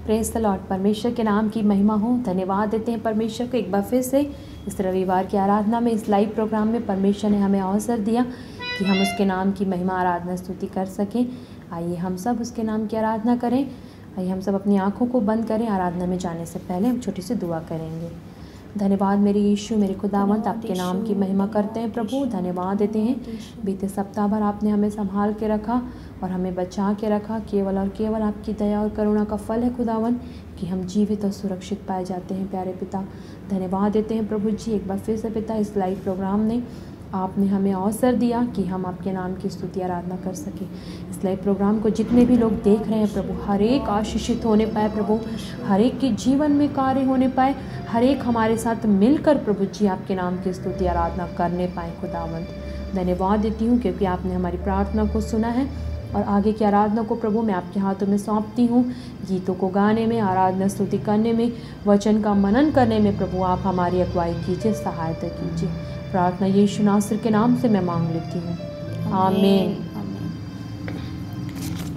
Praise the Lord. परमेश्वर के नाम की महिमा हो। धन्यवाद देते हैं परमेश्वर को एक बार फिर से इस रविवार की आराधना में, इस लाइव प्रोग्राम में परमेश्वर ने हमें अवसर दिया कि हम उसके नाम की महिमा आराधना स्तुति कर सकें। आइए हम सब उसके नाम की आराधना करें। आइए हम सब अपनी आँखों को बंद करें। आराधना में जाने से पहले हम छोटी सी दुआ करेंगे। धन्यवाद मेरे यीशु, मेरे खुदावंत, आपके नाम की महिमा करते हैं प्रभु। धन्यवाद देते हैं बीते सप्ताह भर आपने हमें संभाल के रखा और हमें बचा के रखा। केवल और केवल आपकी दया और करुणा का फल है खुदावंत कि हम जीवित और सुरक्षित पाए जाते हैं। प्यारे पिता, धन्यवाद देते हैं प्रभु जी एक बार फिर से पिता, इस लाइव प्रोग्राम ने आपने हमें अवसर दिया कि हम आपके नाम की स्तुति आराधना कर सकें। इस लाइव प्रोग्राम को जितने भी लोग देख रहे हैं प्रभु, हर एक आशीषित होने पाए प्रभु, हर एक के जीवन में कार्य होने पाए, हर एक हमारे साथ मिलकर प्रभु जी आपके नाम की स्तुति आराधना करने पाए खुदावंत। धन्यवाद देती हूँ क्योंकि आपने हमारी प्रार्थना को सुना है और आगे की आराधना को प्रभु मैं आपके हाथों में सौंपती हूँ। गीतों को गाने में, आराधना स्तुति करने में, वचन का मनन करने में प्रभु आप हमारी अगुवाई कीजिए, सहायता कीजिए। प्रार्थना यीशु नासर के नाम से मैं मांग लेती हूँ, आमीन।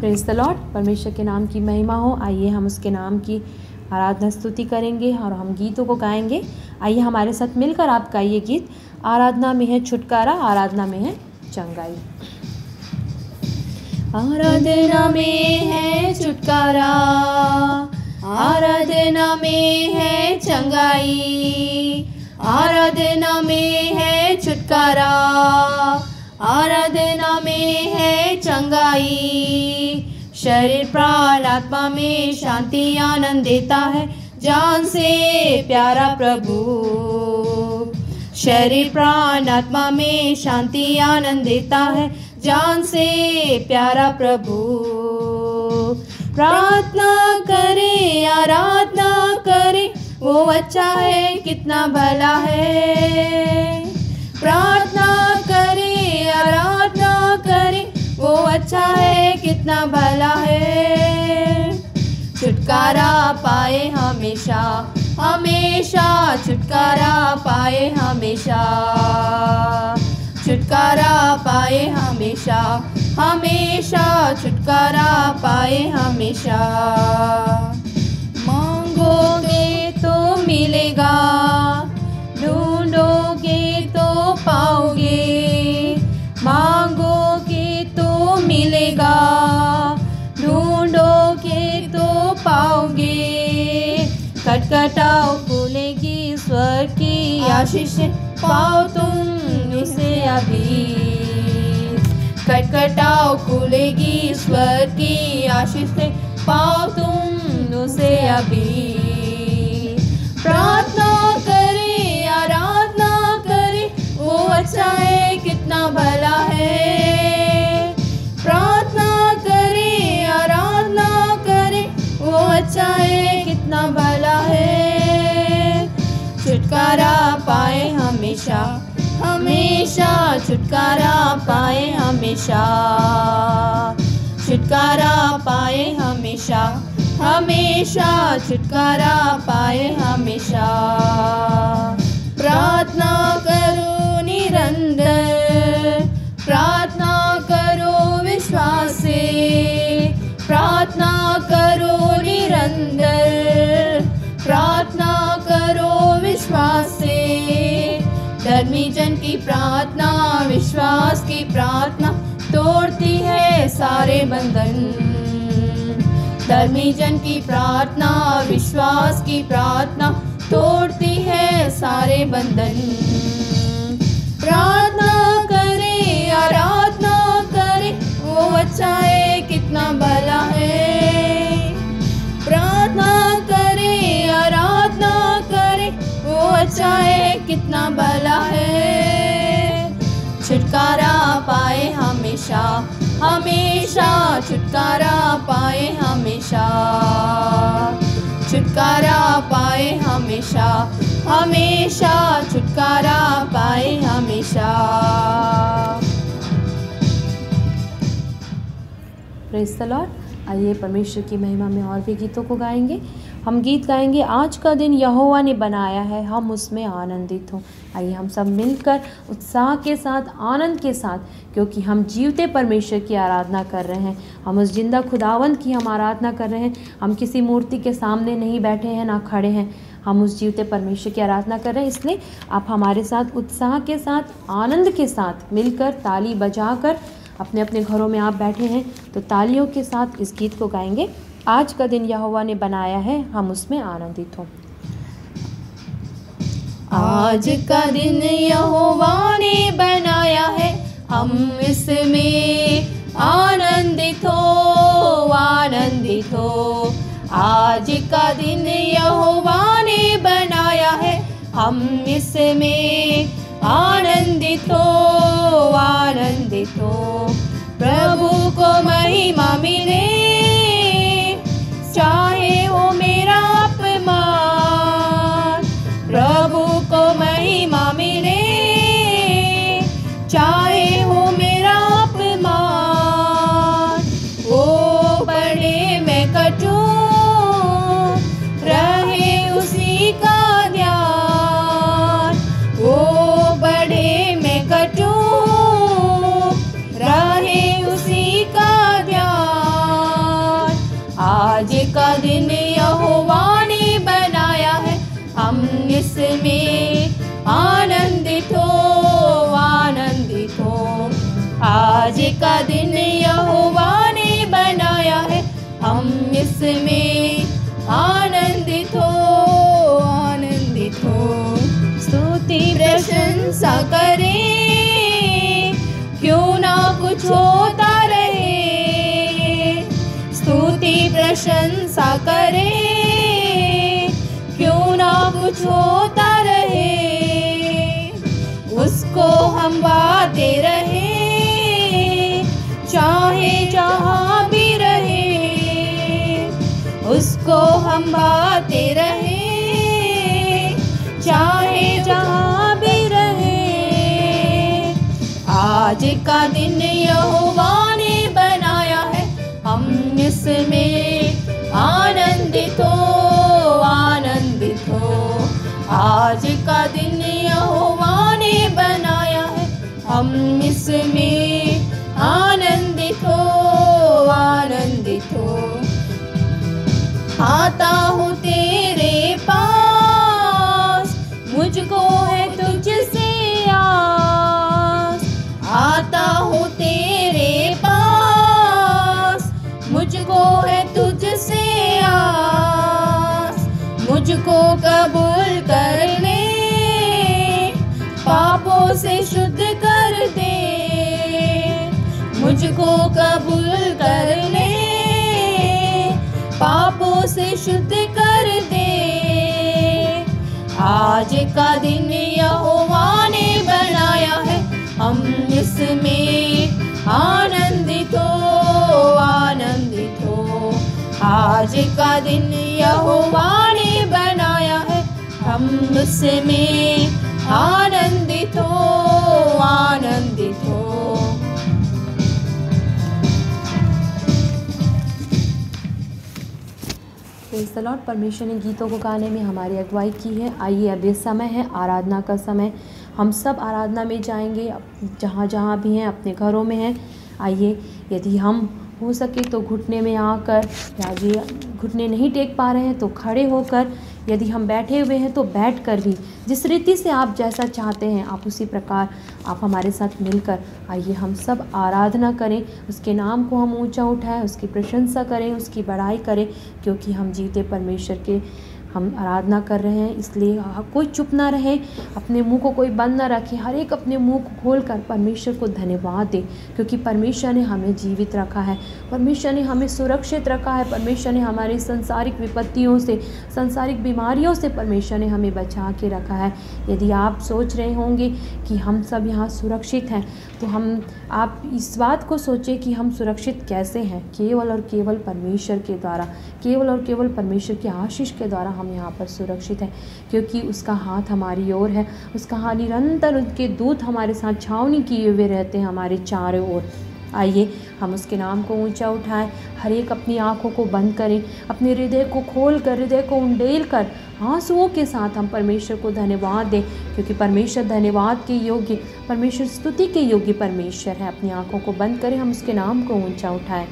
Praise the Lord. परमेश्वर के नाम की महिमा हो। आइए हम उसके नाम की आराधना स्तुति करेंगे और हम गीतों को गाएंगे। आइए हमारे साथ मिलकर आप गाइए गीत। आराधना में है छुटकारा, आराधना में है चंगाई। आराधना में है छुटकारा, आराधना में है चंगाई, आराधना में है छुटकारा, आराधना में है चंगाई। शरीर प्राण आत्मा में शांति आनंद देता है जान से प्यारा प्रभु। शरीर प्राण आत्मा में शांति आनंद देता है जान से प्यारा प्रभु। प्रार्थना करे, आराधना करे, वो अच्छा है कितना भला है। प्रार्थना करे, आराधना करे, वो अच्छा है कितना भला है। छुटकारा पाए हमेशा, हमेशा छुटकारा पाए हमेशा, छुटकारा पाए हमेशा, हमेशा छुटकारा पाए हमेशा। मांगोगे तो मिलेगा, ढूंढोगे तो पाओगे। मांगोगे तो मिलेगा, ढूंढोगे तो पाओगे। खटखटाओ खुलेगी स्वर्ग की आशीष, पाओ तुम उसे अभी। खटखटाओ खुलेगी स्वर्ग की आशीष, पाओ तुम उसे अभी। प्रार्थना करे, आराधना करे, वो अच्छा है कितना भला है। प्रार्थना करे, आराधना करे, वो अच्छा है कितना भला है। छुटकारा पाए हमेशा, हमेशा छुटकारा पाए हमेशा, छुटकारा पाए हमेशा, हमेशा छुटकारा पाए हमेशा। प्रार्थना करो निरंतर, प्रार्थना करो विश्वास से, प्रार्थना करो निरंतर, प्रार्थना करो विश्वास से। धर्मी जन की प्रार्थना, विश्वास की प्रार्थना तोड़ती है सारे बंधन। धर्मी जन की प्रार्थना, विश्वास की प्रार्थना तोड़ती है सारे बंधन। प्रार्थना करे, आराधना करे, वो अच्छा है कितना भला है। प्रार्थना करे, आराधना करे, वो अच्छा है कितना भला है। छुटकारा पाए हमेशा, हमेशा छुटकारा पाए हमेशा, छुटकारा पाए हमेशा, हमेशा छुटकारा पाए हमेशा। Praise the Lord. आइए परमेश्वर की महिमा में और भी गीतों को गाएंगे। हम गीत गाएंगे, आज का दिन यहोवा ने बनाया है, हम उसमें आनंदित हों। आइए हम सब मिलकर उत्साह के साथ, आनंद के साथ, क्योंकि हम जीवते परमेश्वर की आराधना कर रहे हैं, हम उस जिंदा खुदावंद की हम आराधना कर रहे हैं। हम किसी मूर्ति के सामने नहीं बैठे हैं, ना खड़े हैं, हम उस जीवते परमेश्वर की आराधना कर रहे हैं। इसलिए आप हमारे साथ उत्साह के साथ, आनंद के साथ मिलकर ताली बजाकर, अपने अपने घरों में आप बैठे हैं तो तालियों के साथ इस गीत को गाएंगे। आज का दिन यहोवा ने बनाया है, हम उसमें आनंदित हों। आज का दिन यहोवा ने बनाया है, हम इसमें आनंदित हो, आनंदित हो। आज का दिन यहोवा ने बनाया है, हम इसमें आनंदित हो, आनंदित हो। प्रभु को महिमा मिले, चाहे हो मेरा अपमान। प्रभु को महिमा मिले, चाहे हो मेरा अपमान। वो बड़े मैं कटूं, रहे उसी का ध्यान। वो बड़े मैं कटूं, रहे उसी का ध्यान। आज का दिन यहोवा ने बनाया है, हम इसमें आनंदित हो, आनंदित हो। आज का दिन यहोवा ने बनाया है, हम इसमें आनंदित हो, आनंदित हो। स्तुति प्रशंसा करें, क्यों ना कुछ होता रहे। स्तुति प्रशंसा करें, क्यों ना कुछ होता रहे। उसको हम गाते रहे, चाहे जहाँ भी रहे। उसको हम गाते रहे, चाहे जहाँ भी रहे। आज का दिन यहोवा ने बनाया है, हम इसमें आनंदित हो, आनंदित हो। आज का दिन यहोवा ने बनाया है, हम इसमें आनंदित हो, आनंदित हो। आता हूँ तेरे पास, मुझको है तुझसे आस। आता हूँ तेरे पास, मुझको है तुझसे आस। मुझको कबूल कर ले, पापों से शुद्ध कर दे। मुझको कबूल कर ले, पापों से शुद्ध कर दे। आज का दिन यहोवा ने बनाया है, हम इसमें आनंदित हो, आनंदित हो। आज का दिन यहोवा ने बनाया है, हम उसमें आनंदित हो, आनंदित हो। Praise the Lord. परमेश्वर ने गीतों को गाने में हमारी अगुवाई की है। आइए अब ये समय है आराधना का समय, हम सब आराधना में जाएंगे, जहाँ जहाँ भी हैं, अपने घरों में हैं। आइए, यदि हम हो सके तो घुटने में आकर, यदि घुटने नहीं टेक पा रहे हैं तो खड़े होकर, यदि हम बैठे हुए हैं तो बैठकर भी, जिस रीति से आप जैसा चाहते हैं आप उसी प्रकार आप हमारे साथ मिलकर आइए हम सब आराधना करें, उसके नाम को हम ऊंचा उठाएं, उसकी प्रशंसा करें, उसकी बड़ाई करें, क्योंकि हम जीते परमेश्वर के हम आराधना कर रहे हैं। इसलिए कोई चुप ना रहे, अपने मुंह को कोई बंद ना रखे, हर एक अपने मुंह को खोलकर परमेश्वर को धन्यवाद दे, क्योंकि परमेश्वर ने हमें जीवित रखा है, परमेश्वर ने हमें सुरक्षित रखा है, परमेश्वर ने हमारी संसारिक विपत्तियों से, संसारिक बीमारियों से परमेश्वर ने हमें बचा के रखा है। यदि आप सोच रहे होंगे कि हम सब यहाँ सुरक्षित हैं, तो आप इस बात को सोचें कि हम सुरक्षित कैसे हैं। केवल और केवल परमेश्वर के द्वारा, केवल और केवल परमेश्वर की आशीष के द्वारा हम यहाँ पर सुरक्षित हैं, क्योंकि उसका हाथ हमारी ओर है, उसका हाथ निरंतर, उसके दूत हमारे साथ छावनी किए हुए रहते हैं हमारे चारों ओर। आइए हम उसके नाम को ऊंचा उठाएं। हर एक अपनी आँखों को बंद करें, अपने हृदय को खोल कर, हृदय को उंडेल कर आंसुओं के साथ हम परमेश्वर को धन्यवाद दें, क्योंकि परमेश्वर धन्यवाद के योग्य, परमेश्वर स्तुति के योग्य परमेश्वर है। अपनी आँखों को बंद करें, हम उसके नाम को ऊंचा उठाएं।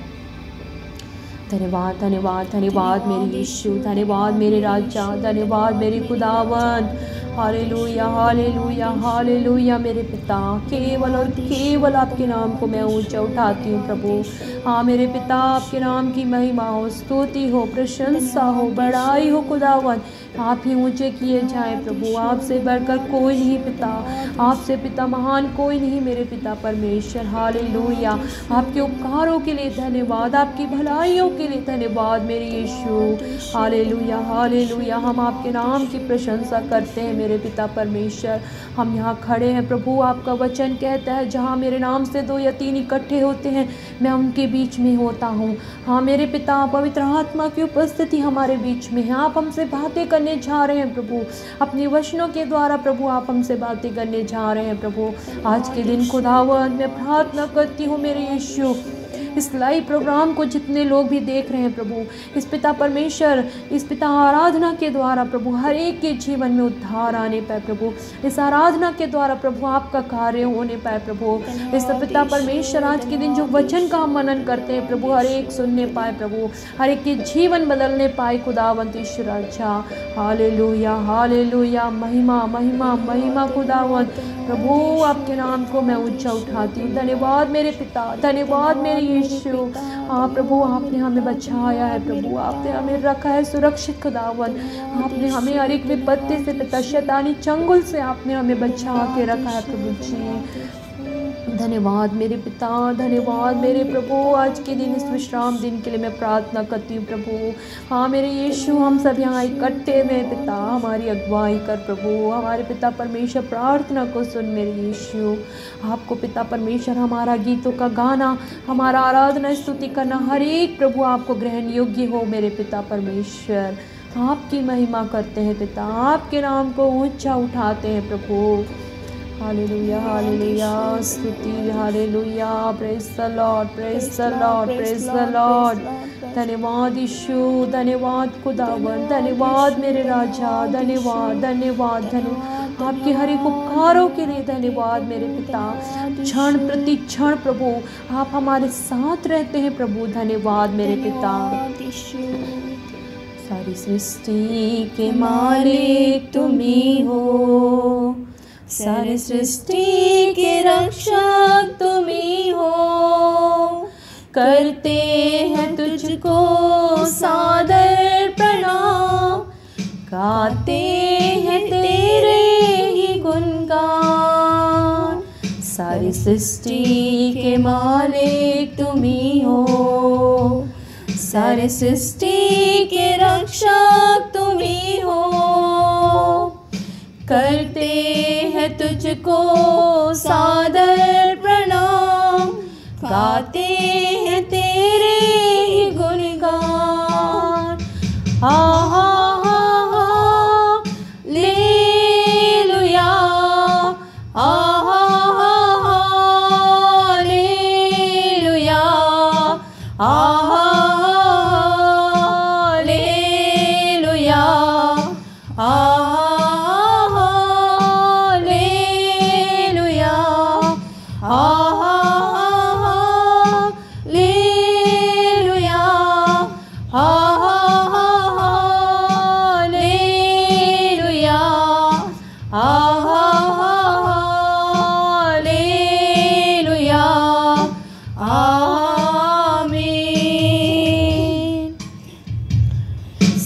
धन्यवाद धन्यवाद धन्यवाद मेरे यीशु, धन्यवाद मेरे राजा, धन्यवाद मेरे खुदावन। हालेलुया हालेलुया हालेलुया मेरे पिता, केवल और केवल आपके नाम को मैं ऊंचा उठाती हूँ प्रभु। हाँ मेरे पिता, आपके नाम की महिमा हो, स्तुति हो, प्रशंसा हो, बड़ाई हो खुदावन। आप ही ऊंचे किए जाए प्रभु, आपसे बढ़कर कोई नहीं पिता, आपसे पिता महान कोई नहीं मेरे पिता परमेश्वर। हालेलुया, आपके उपकारों के लिए धन्यवाद, आपकी भलाइयों के लिए धन्यवाद मेरे यीशु। हालेलुया हालेलुया, हम आपके नाम की प्रशंसा करते हैं मेरे पिता परमेश्वर। हम यहाँ खड़े हैं प्रभु, आपका वचन कहता है जहाँ मेरे नाम से 2 या 3 इकट्ठे होते हैं मैं उनके बीच में होता हूँ। हाँ मेरे पिता, पवित्र आत्मा की उपस्थिति हमारे बीच में है। आप हमसे बातें करने जा रहे हैं प्रभु, अपने वचनों के द्वारा प्रभु आप हमसे बातें करने जा रहे हैं प्रभु। आज के दिन खुदावंद मैं प्रार्थना करती हूँ मेरे यीशु, इस लाइव प्रोग्राम को जितने लोग भी देख रहे हैं प्रभु, इस पिता परमेश्वर, इस पिता आराधना के द्वारा प्रभु हर एक के जीवन में उद्धार आने पाए प्रभु। इस आराधना के द्वारा प्रभु आपका कार्य होने पाए प्रभु। इस पिता परमेश्वर आज के दिन जो वचन का हम मनन करते हैं प्रभु, हर एक सुनने पाए प्रभु, हर एक के जीवन बदलने पाए खुदावंत ईश्वर अच्छा। हालेलुया हालेलुया, महिमा महिमा महिमा खुदावंत प्रभु, आपके नाम को मैं ऊंचा उठाती हूँ। धन्यवाद मेरे पिता, धन्यवाद मेरे यीशु। हाँ प्रभु, आपने हमें बचाया है प्रभु, आपने हमें रखा है सुरक्षित खुदावन। आपने हमें हर एक विपत्ति से पिता, शैतानी चंगुल से आपने हमें बचा के रखा है प्रभु जी। धन्यवाद मेरे पिता, धन्यवाद मेरे प्रभु। आज के दिन, इस विश्राम दिन के लिए मैं प्रार्थना करती हूँ प्रभु। हाँ मेरे यीशु, हम सब यहाँ इकट्ठे में पिता हमारी अगुवाई कर प्रभु। हमारे पिता परमेश्वर प्रार्थना को सुन मेरे यीशु। आपको पिता परमेश्वर हमारा गीतों का गाना, हमारा आराधना स्तुति करना हर एक प्रभु आपको ग्रहण योग्य हो मेरे पिता परमेश्वर। आपकी महिमा करते हैं पिता, आपके नाम को ऊंचा उठाते हैं प्रभु। हालेलुया हालेलुया, स्तुति hallelujah, praise the Lord, praise the Lord, praise the Lord. धन्यवाद यीशु, धन्यवाद खुदावन, धन्यवाद मेरे राजा, धन्यवाद धन्यवाद धन्यवाद। आपके हर एक उपकारों के लिए धन्यवाद मेरे पिता। क्षण प्रति क्षण प्रभु आप हमारे साथ रहते हैं प्रभु। धन्यवाद मेरे पिता। सारी सृष्टि के मालिक तुम ही हो, सारी सृष्टि के रक्षक तुम ही हो। करते हैं तुझको सादर प्रणाम, गाते हैं तेरे ही गुणगान। सारी सृष्टि के मालिक तुम ही हो, सारी सृष्टि के रक्षक तुम ही हो। करते हैं तुझको सादर प्रणाम, गाते हैं तेरे ही गुणगान। हा हा हा हा लेलुया, हा हा हा हा लेलुया, हा हा हा लेलुया, हा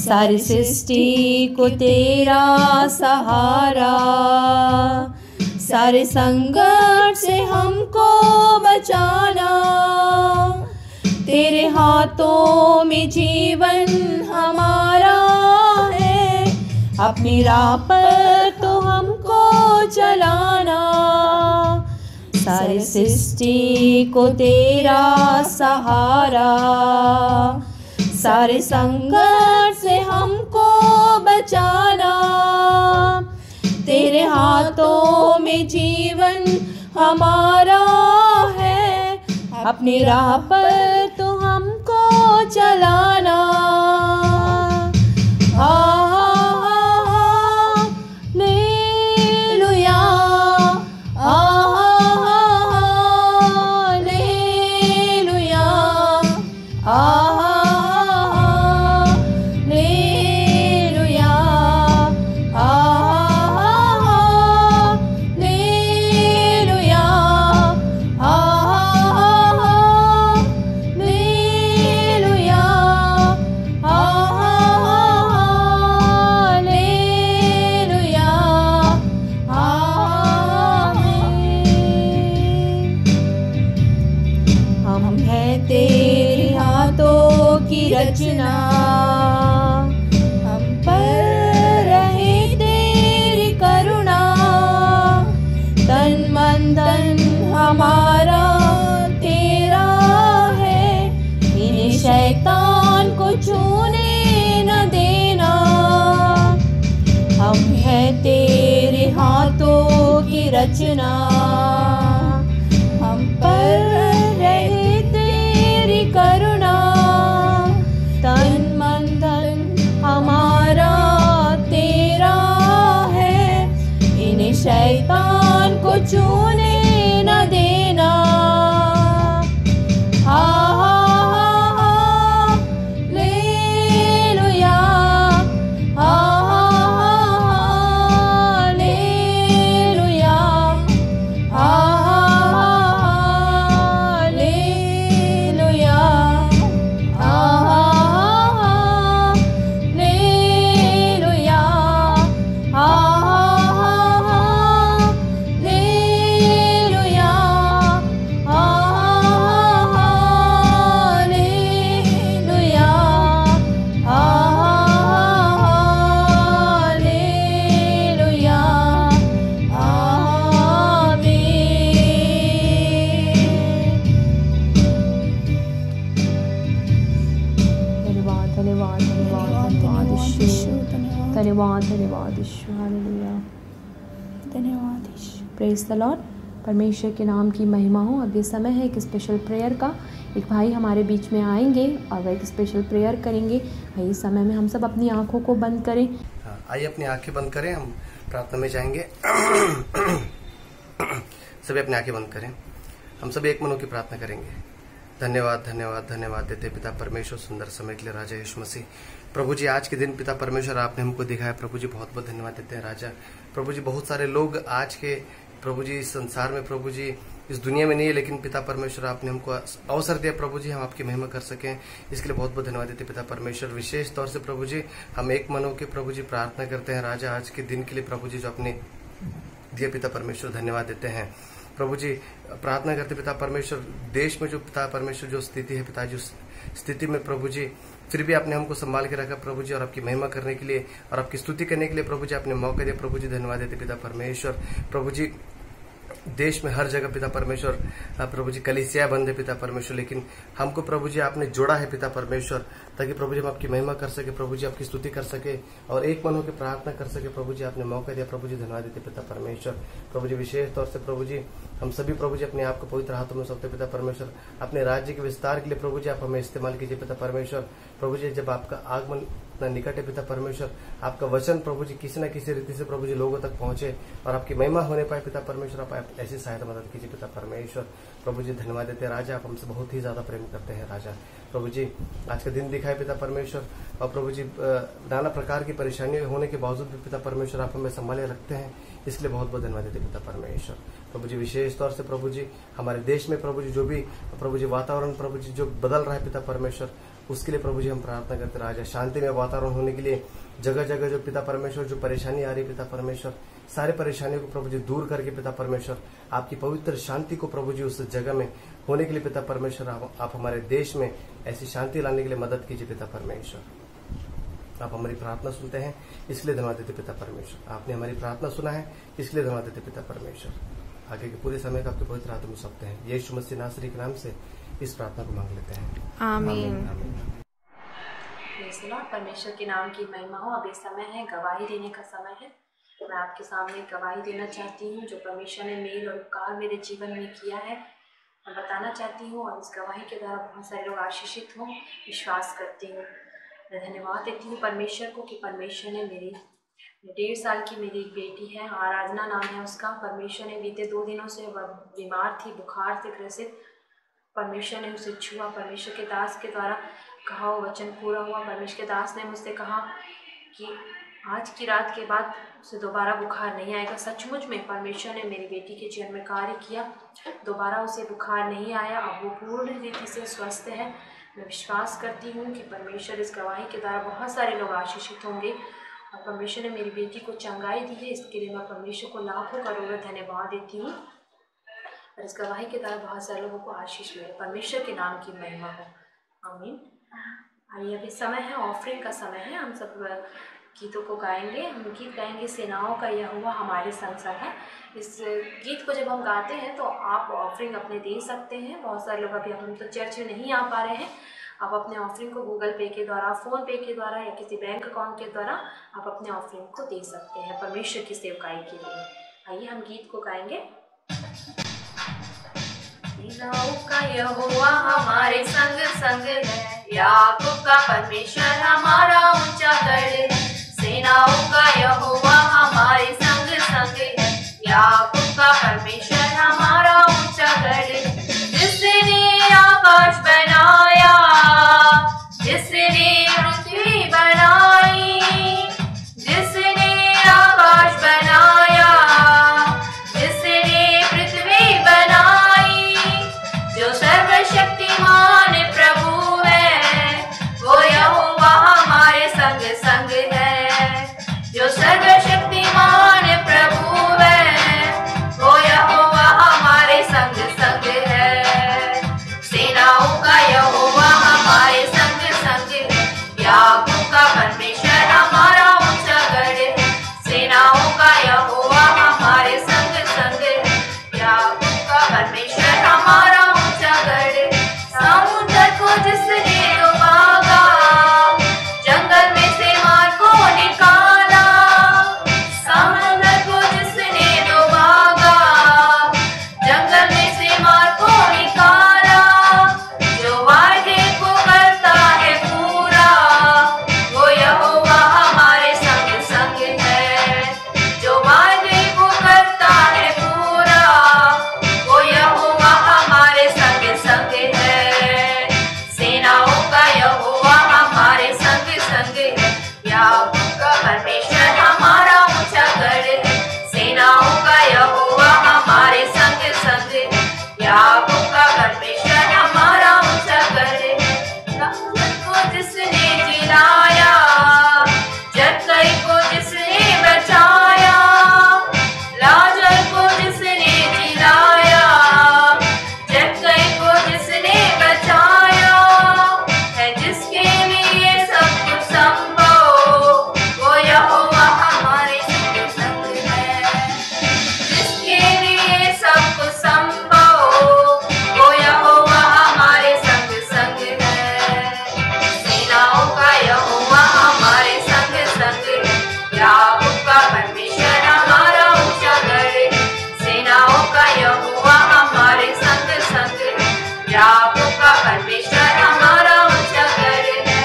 सारी सृष्टि को तेरा सहारा, सारे संकट से हमको बचाना। तेरे हाथों में जीवन हमारा है, अपनी राह पर तो हमको चलाना। सारी सृष्टि को तेरा सहारा, सारे संकट से हमको बचाना। तेरे हाथों में जीवन हमारा है, अपनी राह पर तो हमको चलाना। Hallelujah, hallelujah, hallelujah, hallelujah, hallelujah, hallelujah, हम हैं तेरे हाथों की रचना, हम पर रहे तेरी करुणा। तन मन धन हमारा तेरा है, इन्हें शैतान को छूने न देना। हम हैं तेरे हाथों की रचना, हम पर रहे तेरी करुणा। तन मन धन हमारा तेरा है, इन्हें शैतान को छूने न देना। Hallelujah, hallelujah, hallelujah, hallelujah, hallelujah, hallelujah, hallelujah, धन्यवाद, धन्यवाद, धन्यवाद, धन्यवाद यीशु, धन्यवाद, धन्यवाद यीशु, हालेलुया, धन्यवाद यीशु। Praise the Lord. परमेश्वर के नाम की महिमा हो। अब ये समय है एक स्पेशल प्रेयर का। एक भाई हमारे बीच में आएंगे और वह एक स्पेशल प्रेयर करेंगे। भाई इस समय में हम सब अपनी आंखों को बंद करें। आइए अपनी आंखें बंद करें, हम प्रार्थना में जाएंगे। सभी अपनी आंखें बंद करें, हम सभी एक मन होकर प्रार्थना करेंगे। धन्यवाद, धन्यवाद, धन्यवाद देते पिता परमेश्वर सुंदर समय के लिए राजा यीशु मसीह। प्रभु जी आज के दिन पिता परमेश्वर आपने हमको दिखाया, प्रभु जी बहुत बहुत धन्यवाद देते हैं राजा। प्रभु जी बहुत सारे लोग आज के प्रभु जी इस संसार में प्रभु जी इस दुनिया में नहीं है, लेकिन पिता परमेश्वर आपने हमको अवसर दिया प्रभु जी हम आपकी महिमा कर सकें, इसके लिए बहुत बहुत धन्यवाद देते पिता परमेश्वर। विशेष तौर से प्रभु जी हम एक मन होकर प्रभु जी प्रार्थना करते हैं राजा आज के दिन के लिए प्रभु जी जो आपने दिया पिता परमेश्वर धन्यवाद देते हैं। प्रभु जी प्रार्थना करते पिता परमेश्वर देश में जो पिता परमेश्वर जो स्थिति है पिता जी उस स्थिति में प्रभु जी फिर भी आपने हमको संभाल के रखा प्रभु जी, और आपकी महिमा करने के लिए और आपकी स्तुति करने के लिए प्रभु जी आपने मौका दिया प्रभु जी धन्यवाद देते पिता परमेश्वर। प्रभु जी देश में हर जगह पिता परमेश्वर प्रभु जी कलीसिया बंद है पिता परमेश्वर, लेकिन हमको प्रभु जी आपने जोड़ा है पिता परमेश्वर ताकि प्रभु जी हम आपकी महिमा कर सके, प्रभु जी आपकी स्तुति कर सके और एक मन होकर प्रार्थना कर सके। प्रभु जी आपने मौका दिया प्रभु जी धन्यवाद देते पिता परमेश्वर। प्रभु जी विशेष तौर से प्रभु जी हम सभी प्रभु जी अपने आप को पवित्र हाथों में सौंपते पिता परमेश्वर। अपने राज्य के विस्तार के लिए प्रभु जी आप हमें इस्तेमाल कीजिए पिता परमेश्वर। प्रभु जी जब आपका आगमन इतना निकट है पिता परमेश्वर, आपका वचन प्रभु जी किसी न किसी रीति से प्रभु जी लोगों तक पहुंचे और आपकी महिमा होने पाए पिता परमेश्वर। आप ऐसी सहायता मदद कीजिए पिता परमेश्वर। प्रभु जी धन्यवाद देते हैं राजा, आप हमसे बहुत ही ज्यादा प्रेम करते हैं राजा। प्रभु जी आज का दिन दिखाए पिता परमेश्वर, और प्रभु जी नाना प्रकार की परेशानियां होने के बावजूद भी पिता परमेश्वर आप हमें संभाले रखते हैं, इसलिए बहुत बहुत धन्यवाद देते पिता परमेश्वर। प्रभु जी विशेष तौर से प्रभु जी हमारे देश में प्रभु जी जो भी प्रभु जी वातावरण प्रभु जी जो बदल रहा है पिता परमेश्वर, उसके लिए प्रभु जी हम प्रार्थना करते राजा। शांति में वातावरण होने के लिए जगह जगह जो पिता परमेश्वर जो परेशानी आ रही है पिता परमेश्वर, सारे परेशानियों को प्रभु जी दूर करके पिता परमेश्वर आपकी पवित्र शांति को प्रभु जी उस जगह में होने के लिए पिता परमेश्वर आप हमारे देश में ऐसी शांति लाने के लिए मदद कीजिए पिता परमेश्वर। आप हमारी प्रार्थना सुनते हैं इसलिए धन्यवाद देते पिता परमेश्वर। आपने हमारी प्रार्थना सुना है इसलिए धन्यवाद देते पिता परमेश्वर। आगे के पूरे समय का आपके पवित्र हाथों में सौंपते हैं, यीशु मसीह नासरी के नाम से इस प्रार्थना को मांग लेते हैं, आमीन। परमेश्वर के नाम की महिमा हो। अब ये समय है गवाही देने का समय है। मैं आपके सामने गवाही देना चाहती हूँ जो परमेश्वर ने मेल और उपकार मेरे जीवन में किया है। मैं बताना चाहती हूँ और इस गवाही के द्वारा बहुत सारे लोग आशीषित हों, विश्वास करती हूँ। मैं धन्यवाद देती हूँ परमेश्वर को कि परमेश्वर ने 1.5 साल की मेरी एक बेटी है, आराधना नाम है उसका। परमेश्वर ने बीते 2 दिनों से वह बीमार थी, बुखार से ग्रसित। परमेश्वर ने उसे छुआ, परमेश्वर के दास के द्वारा कहा वो वचन पूरा हुआ। परमेश्वर के दास ने मुझसे कहा कि आज की रात के बाद उसे दोबारा बुखार नहीं आएगा। सचमुच में परमेश्वर ने मेरी बेटी के जीवन में कार्य किया, दोबारा उसे बुखार नहीं आया। अब वो पूर्ण रीति से स्वस्थ है। मैं विश्वास करती हूँ कि परमेश्वर इस गवाही के द्वारा बहुत सारे लोग आशीषित होंगे और परमेश्वर ने मेरी बेटी को चंगाई दी है। इसके लिए मैं परमेश्वर को लाखों करोड़ों धन्यवाद देती हूँ और इस गवाही के द्वारा बहुत सारे लोगों को आशीष मिले। परमेश्वर के नाम की महिमा हो, आमीन। आइए अभी समय है, ऑफरिंग का समय है। हम सब गीतों को गाएंगे। हम गीत गाएंगे सेनाओं का यहोवा हमारे संग संग है। इस गीत को जब हम गाते हैं तो आप ऑफरिंग अपने दे सकते हैं। बहुत सारे लोग अभी हम तो चर्च में नहीं आ पा रहे हैं, आप अपने ऑफरिंग को गूगल पे के द्वारा, फ़ोन पे के द्वारा या किसी बैंक अकाउंट के द्वारा आप अपने ऑफरिंग को दे सकते हैं परमेश्वर की सेवकाई के लिए। आइए हम गीत को गाएंगे। सेनाओं का यहोवा हमारे संग संग है, याकूब का परमेश्वर हमारा ऊंचा गढ़ है। सेनाओं का यहोवा हमारे संग संग है, याकूब का परमेश्वर हमारा ऊंचा गढ़ है। जिसने आकाश बनाया, जिसने पृथ्वी बनाई, जिसने आकाश बनाया, जिसने पृथ्वी बनाई, जो सर्वशक्तिमान प्रभु है वो यहोवा हमारे संग संग है। जो सर्वशक्तिमान प्रभु है वो यहोवा हमारे संग संग है। सेनाओं का यहोवा हमारे संग संग है, याकूब का परमेश्वर हमारा ऊंचा गढ़ है। सेनाओं का यहोवा हमारे संग संग है, याकूब का परमेश्वर हमारा ऊंचा गढ़ है। समुद्र को जिसने डुबागा, जंगल में से मार को निकाला। समुद्र को जिसने डुबागा, जंगल में से मार को निकाला। जो वादे को करता है पूरा वो यहोवा हमारे संग संग है। जो वादे को करता है पूरा वो यहोवा हमारे संग संग है। सेनाओं का यहोवा हमारे संग संग है, याकूब का परमेश्वर हमारा ऊंचा गढ़ है। सेनाओं का यहोवा हमारे संग संग है, याकूब का परमेश्वर हमारा ऊंचा गढ़ है। लाजर को जिसने जिलाया, जक्कई को जिसने बचाया। लाजर को जिसने जिलाया, जक्कई को जिसने बचाया। है जिसके लिए सब कुछ संभव वो यहोवा हमारे संग संग है। जिसके लिए सब कुछ संभव वो यहोवा हमारे संग संग है। सेनाओं का यहोवा हमारे संग संग है, याकूब का परमेश्वर हमारा ऊंचा गढ़ है। सेनाओं का यहोवा हमारे संग संग है, याकूब का परमेश्वर हमारा ऊंचा गढ़ है।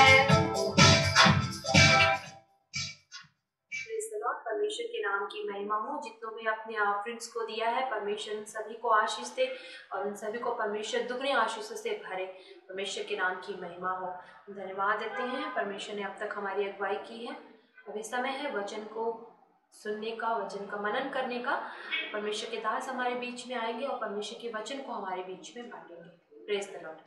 Praise the Lord, परमेश्वर के नाम की महिमा हो। जितनों भी अपने ऑफरिंग्स को दिया है परमेश्वर उन सभी को आशीष दे और उन सभी को परमेश्वर दुगनी आशीषों से भरे। परमेश्वर के नाम की महिमा हो। धन्यवाद देते हैं, परमेश्वर ने अब तक हमारी अगुवाई की है। अभी समय है वचन को सुनने का, वचन का मनन करने का। परमेश्वर के दास हमारे बीच में आएंगे और परमेश्वर के वचन को हमारे बीच में बांटेंगे। Praise the Lord.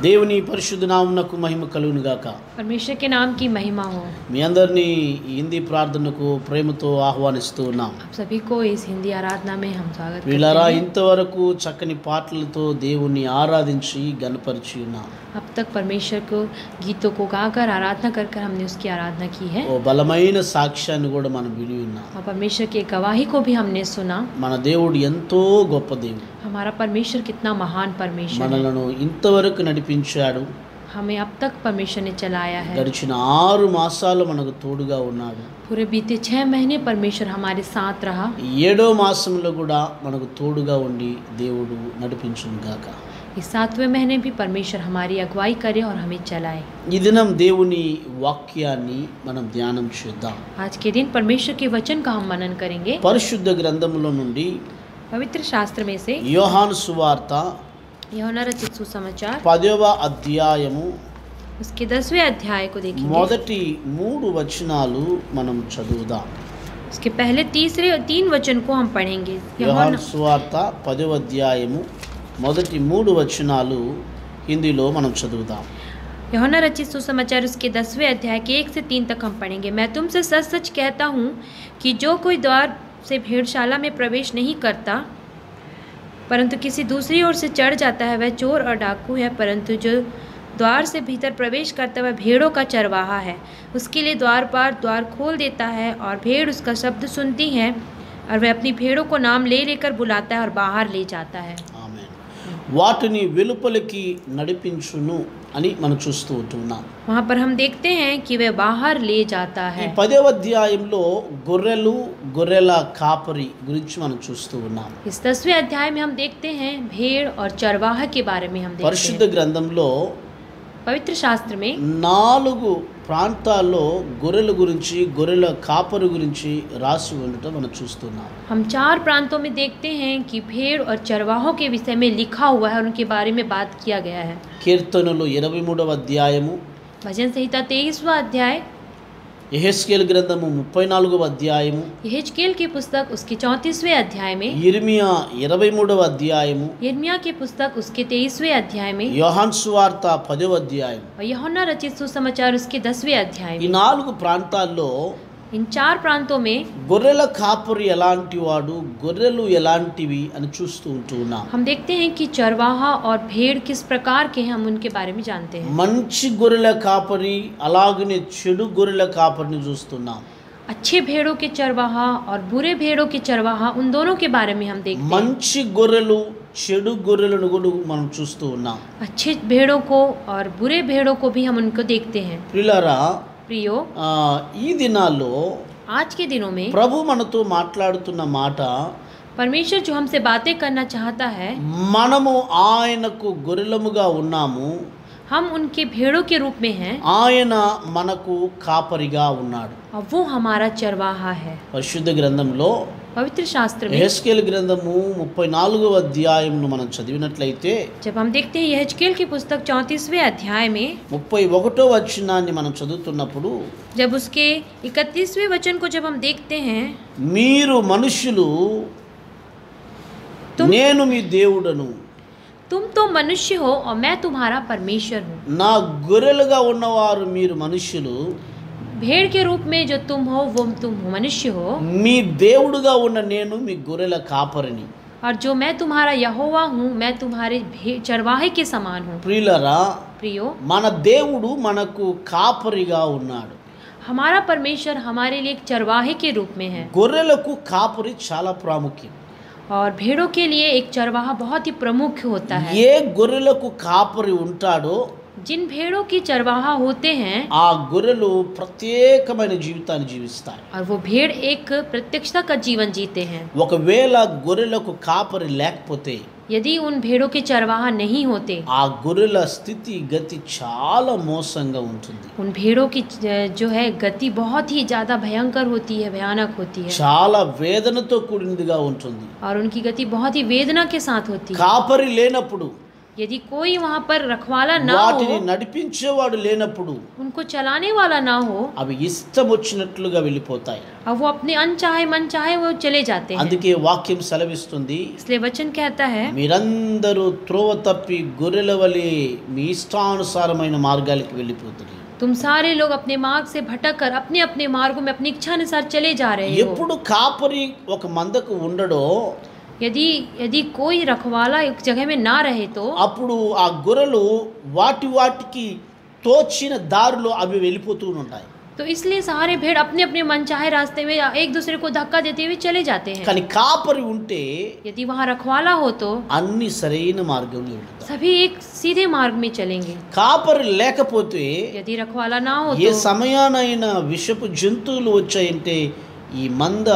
దేవుని పరిశుద్ధ నామమునకు మహిమ కలుగును గాక. परमेश्वर के नाम की महिमा हो। మీ అందరినీ ఈ హిందీ ప్రార్థనకు ప్రేమతో ఆహ్వానిస్తూ ఉన్నాం. आप सभी को इस हिंदी आराधना में हम स्वागत करते వీళ్ళారా हैं। ఇంతవరకు చక్కని పాటలతో దేవుణ్ణి ఆరాధించి గణపరిచి ఉన్నాం. अब तक परमेश्वर को गीतों को गाकर आराधना कर कर हमने उसकी आराधना की है ఓ బలమైన సాక్ష్యాన్ని కూడా మనం విని ఉన్నాం. और परमेश्वर की गवाही को भी हमने सुना। మన దేవుడు ఎంతో గొప్ప దేవుడు. हमारा परमेश्वर कितना महान परमेश्वर है। మనలను ఇంతవరకు నడిపించాడు. हमें अब तक परमेश्वर ने चलाया है। గడిచిన 6 మాసాలు మనకు తోడుగా ఉన్నాడు. पूरे बीते 6 महीने परमेश्वर हमारे साथ रहा। 7వ మాసంలో కూడా మనకు తోడుగా ఉండి దేవుడు నడిపించును గాక. इस 7वें महीने भी परमेश्वर हमारी अगुवाई करे और हमें चलाए। ఈ దినం దేవుని వాక్యాన్ని మనం ధ్యానం చేద్దాం. आज के दिन परमेश्वर के वचन का हम मनन करेंगे। పరిశుద్ధ గ్రంథములో నుండి पवित्र शास्त्र में से యోహాను సువార్త यूहन्ना रचित सुसमाचार 10వ అధ్యాయము उसके 10वें अध्याय को देखेंगे। మొదటి 3 వచనాలు మనం చదువుదాం. उसके पहले 3 वचन को हम पढ़ेंगे। యోహాను సువార్త 10వ అధ్యాయము మొదటి 3 వచనాలు హిందీలో మనం చదువుదాం. यूहन्ना रचित सुसमाचार उसके 10वें अध्याय के 1 से 3 तक हम पढ़ेंगे। मैं तुमसे सच सच कहता हूँ कि जो कोई द्वार से भेड़शाला में प्रवेश नहीं करता परंतु किसी दूसरी ओर से चढ़ जाता है वह चोर और डाकू है, परंतु जो द्वार से भीतर प्रवेश करता वह भेड़ों का चरवाहा है। उसके लिए द्वारपाल द्वार खोल देता है और भेड़ उसका शब्द सुनती है और वह अपनी भेड़ों को नाम ले लेकर बुलाता है और बाहर ले जाता है। ఆమేన్. వాటిని వెలుపలికి నడిపించును అని మనం చూస్తూ ఉంటున్నాం. वहाँ पर हम देखते हैं कि वह बाहर ले जाता ఈ है। 10వ అధ్యాయంలో గొర్రెలు గొర్రెల కాపరి గురించి మనం చూస్తూ ఉన్నాం. इस 10वें अध्याय में हम देखते हैं भेड़ और चरवाहा के बारे में हम देखते పరిశుద్ధ हैं। గ్రంథంలో पवित्र शास्त्र में 4 ప్రాంతాల్లో గొర్రెల గురించి గొర్రెల కాపరి గురించి రాసి ఉండటం మనం చూస్తున్నాం. हम 4 प्रांतों में देखते हैं कि भेड़ और चरवाहों के विषय में लिखा हुआ है और उनके बारे में बात किया गया है। కీర్తనలు 23వ అధ్యాయము, भजन संहिता 23वां अध्याय, యెహెజ్కేలు గ్రంథము 34వ అధ్యాయము, यहेजकेल की पुस्तक उसके 34वें अध्याय में, ఇర్మియా 23వ అధ్యాయము, यिर्मयाह की पुस्तक उसके 23वें अध्याय में యోహాను సువార్త 10వ అధ్యాయం. और यूहन्ना रचित सुसमाचार उसके 10वें अध्याय ఈ में। 4 ప్రాంతాల్లో इन 4 प्रांतों में గొర్రెల కాపరి ఎలాంటి వాడు, గొర్రెలు ఎలాంటివి అని చూస్తూ ఉంటున్నాం. हम देखते हैं कि चरवाहा और भेड़ किस प्रकार के हैं, हम उनके बारे में जानते हैं। మంచి గొర్రెల కాపరి అలాగనే చెడు గొర్రెల కాపరిని చూస్తున్నాం. अच्छे भेड़ों के चरवाहा और बुरे भेड़ों के चरवाहा, उन दोनों के बारे में हम देखते हैं। మంచి గొర్రెలు చెడు గొర్రెలను కూడా మనం చూస్తూ ఉన్నాం. अच्छे भेड़ों को और बुरे भेड़ों को भी हम उनको देखते हैं। ప్రియులారా, प्रियो, ఈ దినాల్లో आज के दिनों में ప్రభు మనతో మాట్లాడుతున్న మాట, परमेश्वर जो हमसे बातें करना चाहता है, మనము ఆయనకు గొర్రెలముగా ఉన్నాము, हम उनके भेड़ों के रूप में हैं ఆయన మనకు కాపరిగా ఉన్నాడు. और वो हमारा चरवाहा है। పరిశుద్ధ గ్రంథంలో पवित्र शास्त्र में యెహెజ్కేలు గ్రంథము 34వ అధ్యాయమును మనం చదివినట్లయితే जब हम देखते हैं यहेजकेल की पुस्तक 34वें अध्याय में 31వ వచనాన్ని మనం చదువుతున్నప్పుడు, जब उसके 31वें वचन को जब हम देखते हैं, మీరు మనుష్యులు, నేను మీ దేవుడను, तुम तो मनुष्य हो और मैं तुम्हारा परमेश्वर हूँ। నా గొర్రెలుగా ఉన్నవారు మీరు మనుష్యులు, भेड़ के रूप में जो तुम हो वो तुम मनुष्य हो, మీ దేవుడుగా ఉన్న నేను మీ గొర్రెల కాపరిని. और जो मैं तुम्हारा यहोवा हूँ, मैं तुम्हारे चरवाहे के समान हूँ। ప్రియులరా, प्रियो, మన దేవుడు మనకు కాపరిగా ఉన్నాడు. हमारा परमेश्वर हमारे लिए एक चरवाहे के रूप में है గొర్రెలకు కాపరి చాలా ప్రాముఖ్యం. और भेड़ों के लिए एक चरवाहा बहुत ही प्रमुख होता है। ఏ గొర్రెలకు కాపరి ఉంటాడో जिन भेड़ों की चरवाहा होते हैं ఆ గొర్రెలు ప్రత్యేకమైన జీవితాన్ని జీవిస్తాయి. और वो भेड़ एक प्रत्यक्षता का जीवन जीते हैं। ఒకవేళ గొర్రెలకు కాపరి లేకపోతే यदि उन भेड़ों के चरवाहा नहीं होते, ఆ గొర్రెల స్థితి గతి చాలా మోసంగా ఉంటుంది. उन भेड़ों की जो है गति बहुत ही ज़्यादा भयंकर होती है, भयानक होती है చాలా వేదనతో కూడినదిగా ఉంటుంది. और उनकी गति बहुत ही वेदना के साथ होती है। కాపరి లేనప్పుడు, यदि कोई वहाँ पर रखवाला ना వాటిని हो, నడిపించేవాడు లేనప్పుడు उनको चलाने वाला ना हो, అవి ఇష్టం వచ్చినట్లుగా వెళ్ళిపోతాయి. और वो अपने अनचाहे मन चाहे वो चले जाते हैं। అందుకే వాక్యం సెలవిస్తుంది, इसलिए वचन कहता है, మీరందరూ త్రోవ తప్పి గొర్రెల వలె మీ ఇష్టానుసారమైన మార్గాలకు వెళ్ళిపోతుంది. तुम सारे लोग अपने मार्ग से भटक कर अपने अपने मार्गों में अपनी इच्छा अनुसार चले जा रहे हो। ఎప్పుడు కాపరి ఒక మందకు ఉండడో यदि कोई रखवाला एक जगह में ना रहे तो అప్పుడు ఆ గొర్రెలు వాటికి తోచిన దారిలో అవి వెళ్ళిపోతూ ఉంటాయి. तो इसलिए सारे भेड़ अपने अपने मनचाहे रास्ते में एक दूसरे को धक्का देते हुए चले जाते हैं। కానీ కాపరి ఉంటే यदि वहाँ रखवाला हो तो అన్ని సరైన మార్గంలో వెళ్తారు. सभी एक सीधे मार्ग में चलेंगे। కాపరి లేకపోతే यदि रखवाला ना हो ఏ तो సమయానైనా విషపు జంతువులు వచ్చాయంటే ఈ మంద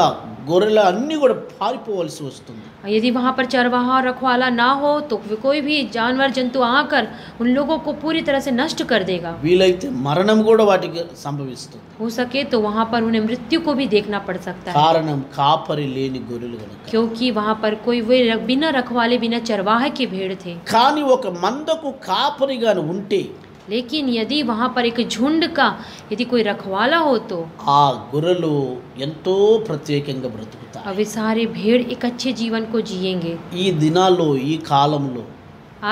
గొర్రెల అన్ని కూడా పారిపోవలసి వస్తుంది. यदि वहाँ पर चरवाहा और रखवाला ना हो तो कोई भी जानवर जंतु आकर उन लोगों को पूरी तरह से नष्ट कर देगा। వీలైతే మరణం కూడా వాటికి సంభవిస్తుంది. हो सके तो वहाँ पर उन्हें मृत्यु को भी देखना पड़ सकता है, కారణం కాపరి లేని గొర్రెలు కనుక. क्योंकि वहाँ पर कोई वे बिना रखवाले बिना चरवाहे के भेड़ थे। కానీ ఒక మందకు కాపరిగాను ఉంటే लेकिन यदि वहाँ पर एक झुंड का यदि कोई रखवाला हो तो ఆ గొర్రెలు ఎంతో ప్రత్యేకంగా బ్రతుకుతాయి. अब वे सारे भेड़ एक अच्छे जीवन को जिएंगे। ఈ దినాల్లో ఈ కాలంలో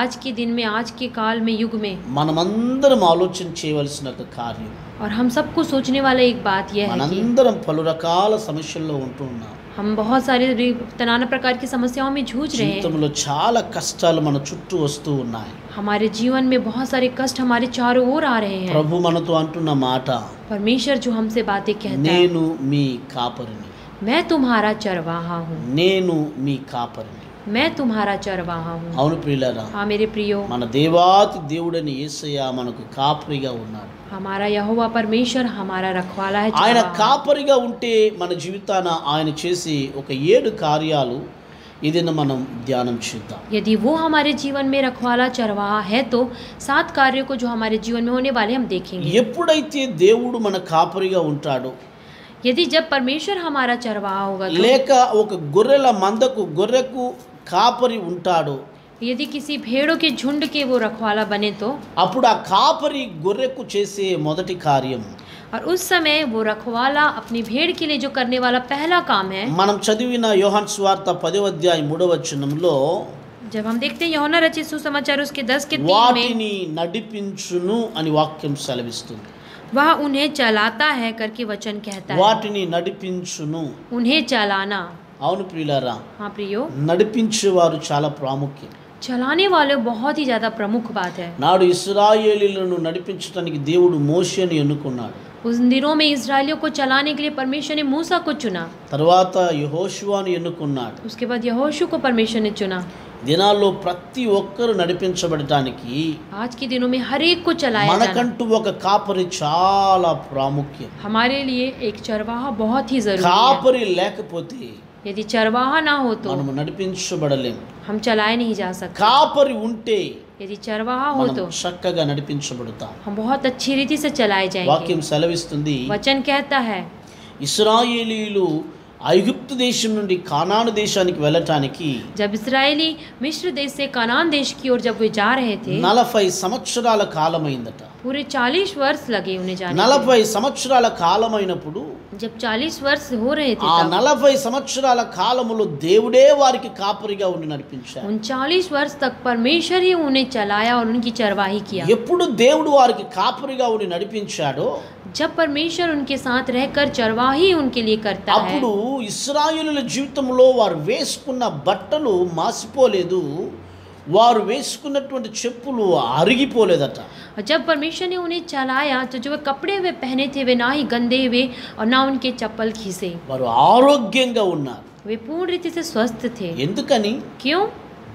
आज के दिन में, आज के काल में, युग में మనమందరం ఆలోచన చేయవలసిన ఒక కార్యం. और हम सबको सोचने वाला एक बात यह है कि మనందరం పలు రకాల సమస్యల్లో ఉంటున్నాం. हम बहुत सारे नाना प्रकार की समस्याओं में जूझ रहे हैं। జీవితంలో చాలా కష్టాలు మన చుట్టూ వస్తూ ఉన్నాయి. हमारे जीवन में बहुत सारे कष्ट हमारे चारों ओर आ रहे हैं। ప్రభు మనతో అంటున్న మాట, परमेश्वर जो हमसे बातें कहता है, నేను మీ కాపరిని, मैं तुम्हारा चरवाहा हूँ, నేను మీ కాపరిని. मैं तुम्हारा चरवाहा हूँ। అవును ప్రియులారా, हाँ मेरे प्रियो, మన దేవాతి దేవుడని యేసయ్య మనకు కాపరిగా ఉన్నాడు. हमारा यहोवा परमेश्वर हमारा रखवाला है, ఆయన चरवाहा। కాపరిగా ఉంటే మన జీవితాన ఆయన చేసి ఒక 7 కార్యాలు ఇదిన మనం ధ్యానం చేద్దాం. यदि वो हमारे जीवन में रखवाला चरवाहा है तो 7 कार्यों को जो हमारे जीवन में होने वाले हम देखेंगे। ఎప్పుడైతే దేవుడు మన కాపరిగా ఉంటాడో, यदि जब परमेश्वर हमारा चरवाहा होगा तो, లేక ఒక గొర్రెల మందకు గొర్రెకు కాపరి ఉంటాడో, यदि किसी भेड़ों के झुंड के वो रखवाला बने तो, అప్పుడు ఆ కాపరి గొర్రెకు చేసే మొదటి కార్యం, और उस समय वो रखवाला अपनी भेड़ के लिए जो करने वाला पहला काम है, మనం చదివిన యోహాను సువార్త 10వ అధ్యాయం 3వ వచనంలో जब हम देखते हैं यूहन्ना रचित सुसमाचार उसके 10 के 3 में, వాటిని నడిపించును అని వాక్యం సెలవిస్తుంది. वह उन्हें चलाता है करके वचन कहता है। వాటిని నడిపించును. उन्हें चलाना। అవును ప్రియులారా, हाँ प्रियो, నడిపించేవారు చాలా ప్రాముఖ్యం. चलाने वाले बहुत ही ज्यादा प्रमुख बात है। నాడు ఇశ్రాయేలీయులను నడిపించడానికి దేవుడు మోషేని ఎన్నుకున్నాడు. उस दिनों में इजरायलियों को चलाने के लिए परमेश्वर ने मूसा को चुना, తర్వాత యెహోషువను ఎన్నుకున్నాడు. उसके बाद यहोशू को परमेश्वर ने चुना। దినాల్లో ప్రతి ఒక్కరు నడిపించబడటానికి आज के दिनों में हर एक को चलाया जाना, మనకంటూ ఒక కాపరి చాలా ప్రాముఖ్యం. हमारे लिए एक चरवाहा बहुत ही जरूरी है। కాపరి లేకపోతే यदि चरवाहा ना हो तो మనం నడిపించబడలేం. हम चलाए नहीं जा सकते। కాపరి ఉంటే यदि चरवाहा हो మనం तो చక్కగా నడిపించబడతాం. हम बहुत अच्छी रीति से चलाए जाएंगे। వాక్యం సెలవిస్తుంది, वचन कहता है, ఇశ్రాయేలీయులు ఐగుప్తు దేశం నుండి కానాను దేశానికి వెళ్ళటానికి जब इस्राएली मिस्र देश से कनान देश की ओर जब वे जा रहे थे, 40 సంవత్సరాల కాలమైందట. पूरे 40 वर्ष लगे उन्हें जाने 40 సంవత్సరాల కాలమైనప్పుడు में। जब 40 वर्ष हो रहे थे ఆ तब 40 సంవత్సరాల కాలములో దేవుడే వారికి కాపరిగా ఉండి నడిపించాడు. उन 40 वर्ष तक परमेश्वर ही उन्हें चलाया और उनकी चरवाही किया। ఎప్పుడు దేవుడు వారికి కాపరిగా ఉండి నడిపించాడో जब परमेश्वर उनके साथ रहकर चरवाही उनके लिए करता है, అప్పుడు ఇశ్రాయేలుల జీవితంలో వారు వేసుకున్న బట్టలు మాసిపోలేదు, వారు వేసుకున్నటువంటి చెప్పులు అరిగిపోలేదట. और जब परमेश्वर ने उन्हें चलाया तो जो वे कपड़े वे पहने थे वे ना ही गंदे हुए और ना उनके चप्पल खीसे, వారు ఆరోగ్యంగా ఉన్నారు. वे पूर्ण रीति से स्वस्थ थे। ఎందుకని? क्यों?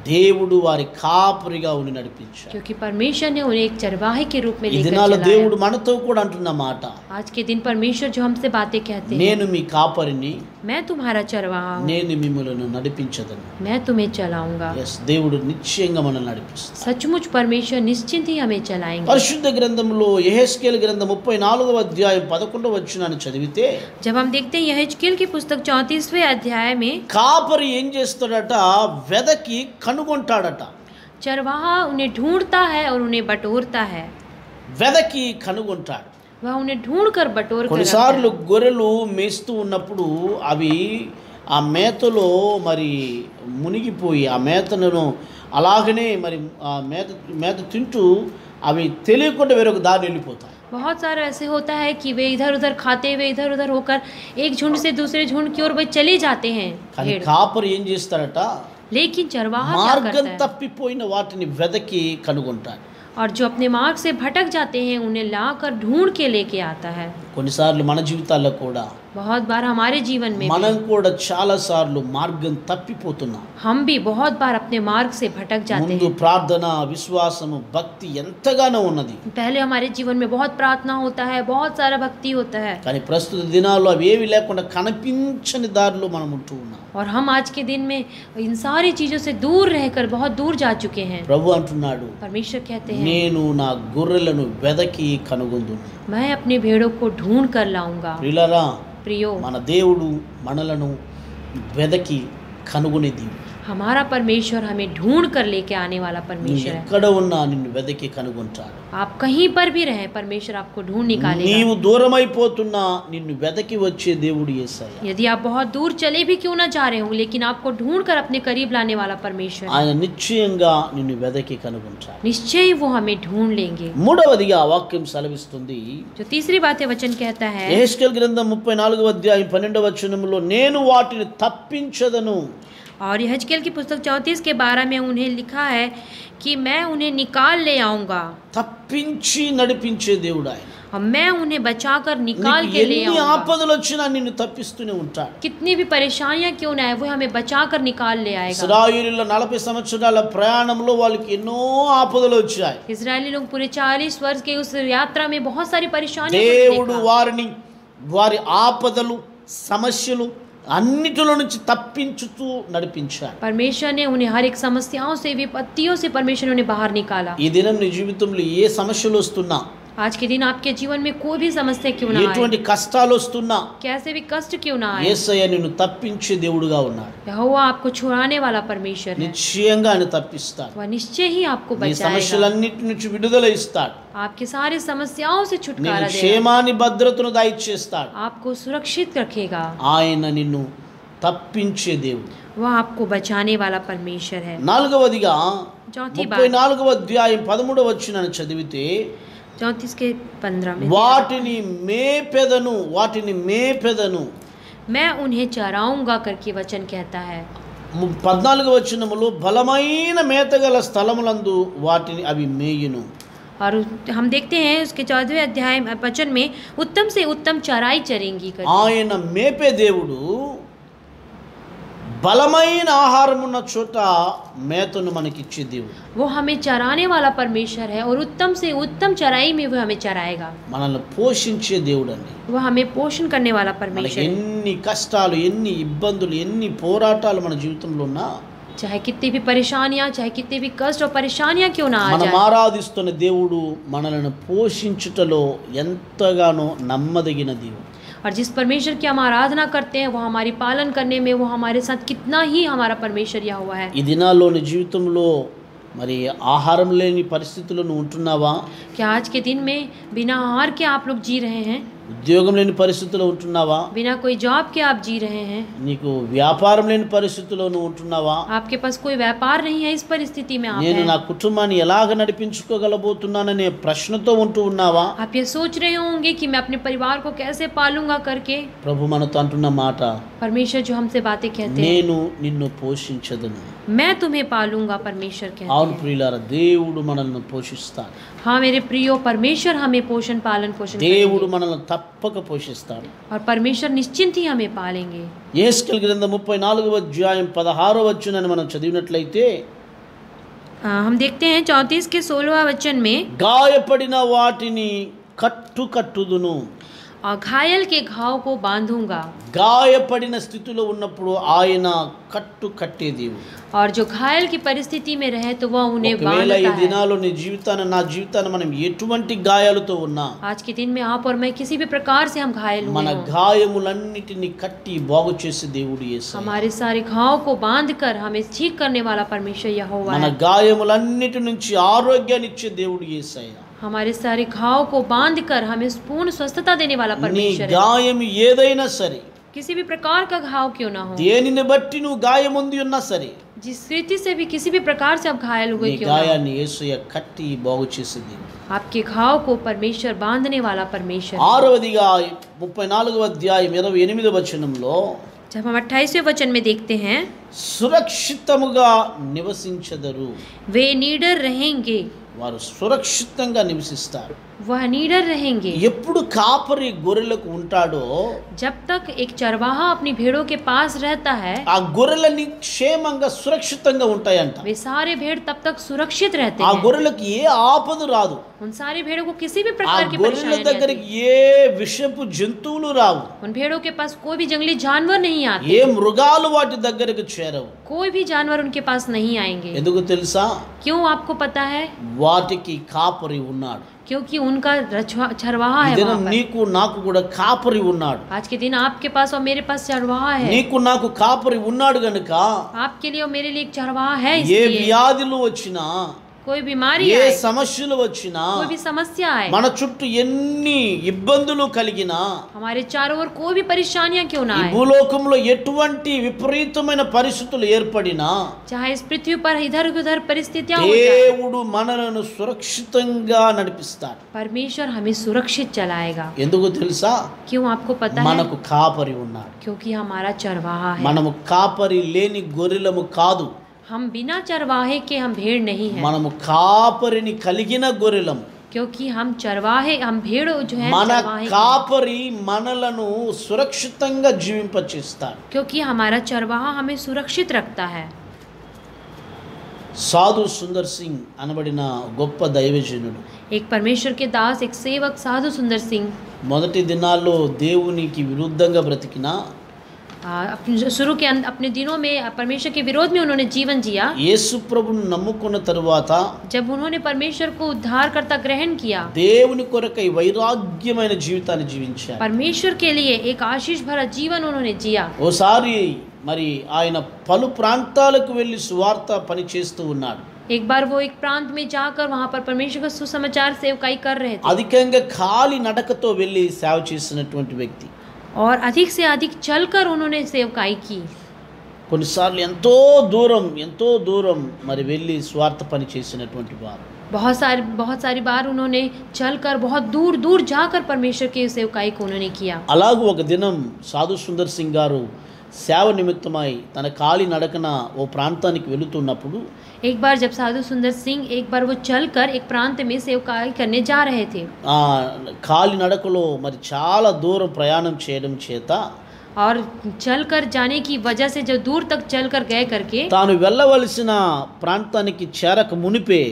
దేవుడు వారి కాపరిగా ఉండి నడిపించాడు. क्योंकि परमेश्वर ने उन्हें एक चरवाहे के रूप में ఈ लेकर దినాల్లో चलाया। దేవుడు మనతో కూడా అంటున్న మాట, आज के दिन परमेश्वर जो हमसे बातें कहते हैं, నేను మీ కాపరిని, मैं तुम्हारा चरवाहा हूँ, నేను మిమ్మల్ని నడిపించదను. मैं तुम्हें चलाऊंगा। ఎస్, దేవుడు నిశ్చయంగా మనల్ని నడిపిస్తాడు. सचमुच परमेश्वर निश्चिंत ही हमें चलाएंगे। పరిశుద్ధ గ్రంథంలో యెహెజ్కేలు గ్రంథం 34వ అధ్యాయం 11వ వచనాన్ని చదివితే जब हम देखते हैं यहेजकेल की पुस्तक 34वें अध्याय में, కాపరి ఏం చేస్తాడట? వెదకి కనుగొంటాడట. चरवाहा उन्हें ढूंढता है और उन्हें बटोरता है। వెదకి కనుగొంటాడు. वह उन्हें ढूंढ कर बटोर कर रखता కొన్నిసార్లు है। గొర్రెలు మేస్తూ ఉన్నప్పుడు అవి ఆ మేతలో మరి మునిగిపోయి ఆ మేతను అలాగనే మరి ఆ మేత తింటూ అవి తెలియకుండా వేరొక దారి వెళ్ళిపోతాయి. बहुत सारा ऐसे होता है कि वे इधर उधर खाते हुए इधर उधर होकर एक झुंड से दूसरे झुंड की ओर वे चले जाते हैं కానీ भेड़। కాపరి ఏం చేస్తాడట? लेकिन चरवाहा क्या మార్గం करता है? తప్పిపోయిన వాటిని వెదకి కనుగొంటాడు. और जो अपने मार्ग से भटक जाते हैं उन्हें लाकर ढूंढ के लेके आता है। కొన్నిసార్లు మన జీవితాల్లో కూడా बहुत बार हमारे जीवन में మనం కూడా చాలా సార్లు మార్గం తప్పిపోతున్నాం. हम भी बहुत बार अपने मार्ग से भटक जाते ముందు हैं। ప్రార్థన, విశ్వాసము, భక్తి ఎంతగానో ఉన్నది. पहले हमारे जीवन में बहुत प्रार्थना होता है, बहुत सारा भक्ति होता है, కానీ ప్రస్తుత దినాల్లో అవి ఏవి లేకుండా కనిపించని దారిలో మనం ఉంటూ ఉన్నాం. और हम आज के दिन में इन सारी चीजों से दूर रहकर बहुत दूर जा चुके हैं। ప్రభు అంటున్నాడు, परमेश्वर कहते हैं, నేను నా గొర్రెలను వెదకి కనుగొందును. मैं अपने भेड़ों को ढूंढ कर लाऊंगा। ప్రియులారా, प्रियो, మన దేవుడు మనలను వెదకి కనుగొనే దేవుడు. हमारा परमेश्वर हमें ढूंढ कर लेके आने वाला నువ్వు परमेश्वर है। ఎక్కడ ఉన్నా నిన్ను వెదకి కనుగొంటాడు. आप कहीं पर भी रहें, परमेश्वर आपको ढूंढ निकालेगा। నీవు దూరమైపోతున్నా నిన్ను వెదకి వచ్చే దేవుడు యేసయ్య. यदि आप बहुत दूर चले भी क्यों ना जा रहे हो, लेकिन आपको ढूंढ कर अपने करीब लाने वाला परमेश्वर है। ఆయన నిశ్చయంగా నిన్ను వెదకి కనుగొంటాడు. निश्चय ही वो हमें ढूंढ लेंगे। మూడవదిగా వాక్యం సెలవిస్తుంది, जो तीसरी बात है वचन कहता है, యెహెజ్కేలు గ్రంథం 34వ అధ్యాయం 12వ వచనంలో, నేను వాటిని తప్పించదను. और यहेजकेल की पुस्तक 34 के 12 में उन्हें लिखा है कि मैं उन्हें निकाल ले आऊंगा। తప్పించి నడిపించే దేవుడు ఆయన. और मैं उन्हें बचाकर निकाल నీకు के ले ఎన్ని आऊंगा। ఆపదలు వచ్చినా నిన్ను తప్పిస్తూనే ఉంటాడు. कितनी भी परेशानियां क्यों ना आए, वो हमें बचाकर निकाल ले आएगा। ఇశ్రాయేలీయుల 40 సంవత్సరాల ప్రయాణంలో వాళ్ళకి ఎన్నో ఆపదలు వచ్చాయి. इजरायली लोग पूरे 40 वर्ष के उस यात्रा में बहुत सारी परेशानियों को దేవుడు देखा। వారిని వారి ఆపదలు, సమస్యలు అన్నిటిలో నుంచి తప్పించుతూ నడిపించాడు. परमेश्वर ने उन्हें हर एक समस्याओं से, विपत्तियों से परमेश्वर ने उन्हें बाहर निकाला। ఈ దినం నీ జీవితంలో ఏ సమస్యలు వస్తున్నా, आज के दिन आपके जीवन में कोई भी समस्या क्यों ना आए, ఎటువంటి కష్టాలు వస్తున్నా, कैसे भी कष्ट क्यों ना आए, యేసయ్య నిన్ను తప్పించే దేవుడుగా ఉన్నాడు. यहोवा आपको छुड़ाने वाला परमेश्वर है। నిశ్చయంగా ఆయన తప్పిస్తాడు. वह निश्चय ही आपको నీ बचाएगा, సమస్యలన్నిటి నుంచి విడుదల ఇస్తాడు. आपकी सारी समस्याओं से నీకు छुटकारा देगा, క్షేమాన్ని, భద్రతను దయచేస్తాడు. आपको सुरक्षित रखेगा। ఆయన నిన్ను తప్పించే దేవుడు. वह आपको बचाने वाला परमेश्वर है। నాలుగవదిగా चौथी बात, 34వ అధ్యాయం 13వ వచనాన్ని చదివితే, 34 के 15 में, వాటిని మేపెదను. मैं उन्हें चराऊंगा करके वचन कहता है। 14వ వచనములో, బలమైన మేతగల స్థలములందు వాటిని అవి మేయును. और हम देखते हैं उसके 14वें अध्याय वचन में, उत्तम से उत्तम चराई चरेंगी करके। ఆయన మేపే దేవుడు బలమైన ఆహారం ఉన్న చోట మేతను మనకిచ్చే దేవుడు. वो हमें चराने वाला परमेश्वर है, और उत्तम से उत्तम चराई में वो हमें चराएगा। మనల్ని పోషించే దేవుడు అండి. वो हमें पोषण करने वाला మనకి परमेश्वर है। ఎన్ని కష్టాలు, ఎన్ని ఇబ్బందులు, ఎన్ని పోరాటాలు మన జీవితంలో ఉన్నా, चाहे कितनी भी परेशानियां, चाहे कितने भी कष्ट और परेशानियां क्यों ना आ మనం जाए, ఆరాధిస్తున్న దేవుడు మనల్ని పోషించుటలో ఎంతగానో నమ్మదగిన దేవుడు. और जिस परमेश्वर की हम आराधना करते हैं, वो हमारी पालन करने में वो हमारे साथ कितना ही हमारा परमेश्वर यह हुआ है। ఈ దినాల్లో నీ జీవితంలో మరి ఆహారం లేని పరిస్థితుల్లో నువ్వు ఉంటున్నావా? क्या आज के दिन में बिना आहार के आप लोग जी रहे हैं? ఉద్యోగం లేని పరిస్థితుల్లో ఉంటున్నావా? बिना कोई जॉब के आप जी रहे हैं? నీకు వ్యాపారం లేని పరిస్థితుల్లో నువ్వు ఉంటున్నావా? आपके पास कोई व्यापार नहीं है, इस परिस्थिति में आप నేను हैं। నా కుటుంబాన్ని ఎలాగ నడిపించుకోగలబోతున్నాననే ప్రశ్నతో ఉంటూ ఉన్నావా? आप ये सोच रहे होंगे कि मैं अपने परिवार को कैसे पालूंगा करके। ప్రభు మనతో అంటున్న మాట, परमेश्वर जो हमसे बातें कहते हैं, నేను నిన్ను పోషించదను. मैं तुम्हें पालूंगा, परमेश्वर कहते అవును हैं। ప్రియులారా, దేవుడు మనల్ని పోషిస్తాడు. हाँ मेरे प्रियो, परमेश्वर हमें पोषण पालन पोषण దేవుడు करेंगे, మనల్ని తప్పక పోషిస్తాడు. और परमेश्वर निश्चिंत ही हमें पालेंगे। యెహెజ్కేలు గ్రంథం 34వ అధ్యాయం 16వ వచనాన్ని మనం చదివినట్లయితే, हम देखते हैं 34 के 16वां वचन में, గాయపడిన వాటిని కట్టుదును. और घायल के घाव को बांधूंगा। గాయపడిన స్థితిలో ఉన్నప్పుడు ఆయన కట్టే దేవుడు. और जो घायल की परिस्थिति में रहे तो वह उन्हें ఒకవేళ ఈ बांधता है। దినాల్లో నీ జీవితాన్ని, నా జీవితాన్ని మనం ఎటువంటి గాయాలతో ఉన్నా, आज के दिन में आप और मैं किसी भी प्रकार से हम घायल మన हुए हों, గాయములన్నిటిని కట్టి బాగు చేసే దేవుడు యేసయ్య. हमारे सारे घाव को बांधकर हमें ठीक करने वाला परमेश्वर यहोवा మన है। గాయములన్నిటి నుంచి ఆరోగ్యాన్ని ఇచ్చే దేవుడు యేసయ్య. हमारे सारे घाव को बांधकर हमें पूर्ण स्वस्थता देने वाला నీ परमेश्वर है। గాయం ఏదైనా సరే, किसी भी प्रकार का घाव क्यों ना हो, దేనిని బట్టి నువ్వు గాయం ఉంది ఉన్నా సరే, जिस रीति से भी किसी भी प्रकार से आप घायल हुए నీ क्यों ना हो, గాయాన్ని యేసయ్య కట్టి బాగు చేసే దేవుడు. आपके घाव को परमेश्वर बांधने वाला परमेश्वर है। ఆరవదిగా 34వ అధ్యాయం 28వ వచనంలో, जब हम 28वें वचन में देखते हैं, సురక్షితముగా నివసించదరు. वे नीडर रहेंगे, వారు సురక్షితంగా నివసిస్తారు. वह निडर रहेंगे। ఎప్పుడు కాపరి గొర్రెలకు ఉంటాడో जब तक एक चरवाहा अपनी भेड़ों के पास रहता है, ఆ గొర్రెలన్నీ క్షేమంగా సురక్షితంగా ఉంటాయంట. वे सारे भेड़ तब तक सुरक्षित रहते ఆ हैं। గొర్రెలకు ఏ ఆపద రాదు. उन सारी भेड़ों को किसी भी ఆ प्रकार की గొర్రెల परेशानी नहीं దగ్గరికి आती। ఏ విషపు జంతువులు రావు. उन भेड़ों के पास कोई भी जंगली जानवर नहीं आते। ఏ మృగాలు వాటి దగ్గరకు చేరవు. कोई भी जानवर उनके पास नहीं आएंगे। ఎందుకు తెలుసా? क्यों आपको पता है? వాటికి కాపరి ఉన్నాడు. क्योंकि उनका चरवाहा है ఇదిన वहाँ पर। నీకు నాకు కూడా కాపరి ఉన్నాడు. आज के दिन आपके पास और मेरे पास चरवाहा है। నీకు నాకు కాపరి ఉన్నాడు గనుక आपके लिए और मेरे लिए एक चरवाहा है। ఏ इसलिए వ్యాధులు వచ్చినా कोई बीमारी ఏ आए, సమస్యలు వచ్చినా कोई भी समस्या आए, మన చుట్టూ ఎన్ని ఇబ్బందులు కలిగినా हमारे चारों ओर कोई भी परेशानियां क्यों ना ఈ आए, భూలోకంలో ఎటువంటి విపరీతమైన పరిస్థితులు ఏర్పడినా चाहे इस पृथ्वी पर इधर उधर परिस्थितियां हो जाए, దేవుడు మనలను సురక్షితంగా నడిపిస్తాడు. परमेश्वर हमें सुरक्षित चलाएगा। ఎందుకు తెలుసా? क्यों आपको पता है? మనకు కాపరి ఉన్నాడు. क्योंकि हमारा चरवाहा है। మనము కాపరి లేని గొర్రెలము కాదు. हम बिना चरवाहे के हम भेड़ नहीं है, మనము కాపరిని కలిగిన గొర్రెలము. क्योंकि हम चरवाहे, हम भेड़ जो है మన चरवाहे हैं। కాపరి మనలను సురక్షితంగా జీవింపచేస్తాడు. क्योंकि हमारा चरवाहा हमें सुरक्षित रखता है। సాధు సుందర్ సింగ్ అనబడిన గొప్ప దైవజనుడు एक परमेश्वर के दास, एक सेवक साधु सुंदर सिंह మొదటి దినాల్లో దేవునికి విరుద్ధంగా బ్రతికిన शुरू के अपने दिनों में परमेश्वर के विरोध में उन्होंने जीवन जिया। యేసు ప్రభువును నమ్ముకున్న తరువాత जब उन्होंने परमेश्वर को उद्धारकर्ता ग्रहण किया, దేవుని కొరకై వైరాగ్యమైన జీవితాన్ని జీవించారు. परमेश्वर के लिए एक आशीष भरा जीवन उन्होंने जिया। ఓసారి మరి ఆయన పలు ప్రాంతాలకు వెళ్ళి సువార్త పని చేస్తూ ఉన్నాడు. एक बार वो एक प्रांत में जाकर वहाँ पर परमेश्वर का सुसमाचार सेवकाई कर रहे थे, అధికంగా కాలి నడకతో వెళ్ళి సేవ చేసినటువంటి వ్యక్తి. और अधिक से अधिक चलकर उन्होंने सेवकाई की। కొన్నిసార్లు ఎంతో దూరం మరి వెళ్ళి స్వార్థ పని చేసినటువంటి వారు. बहुत सारी बार उन्होंने चलकर बहुत दूर दूर जाकर परमेश्वर की सेवकाई को उन्होंने किया। అలాగూ ఒక దినం సాధు సుందర్ సింగ్ గారు సేవ నిమిత్తమై తన కాలి నడకన ఓ ప్రాంతానికి వెళుతున్నప్పుడు एक बार जब साधु सुंदर सिंह एक बार वो चलकर एक प्रांत में सेवकाई करने जा रहे थे, ఆ కాలి నడకలో మరి చాలా దూరం ప్రయాణం చేయడం చేత और चलकर जाने की वजह से जो दूर तक चलकर गए करके, తాను వెళ్ళవలసిన ప్రాంతానికి చేరక మునిపే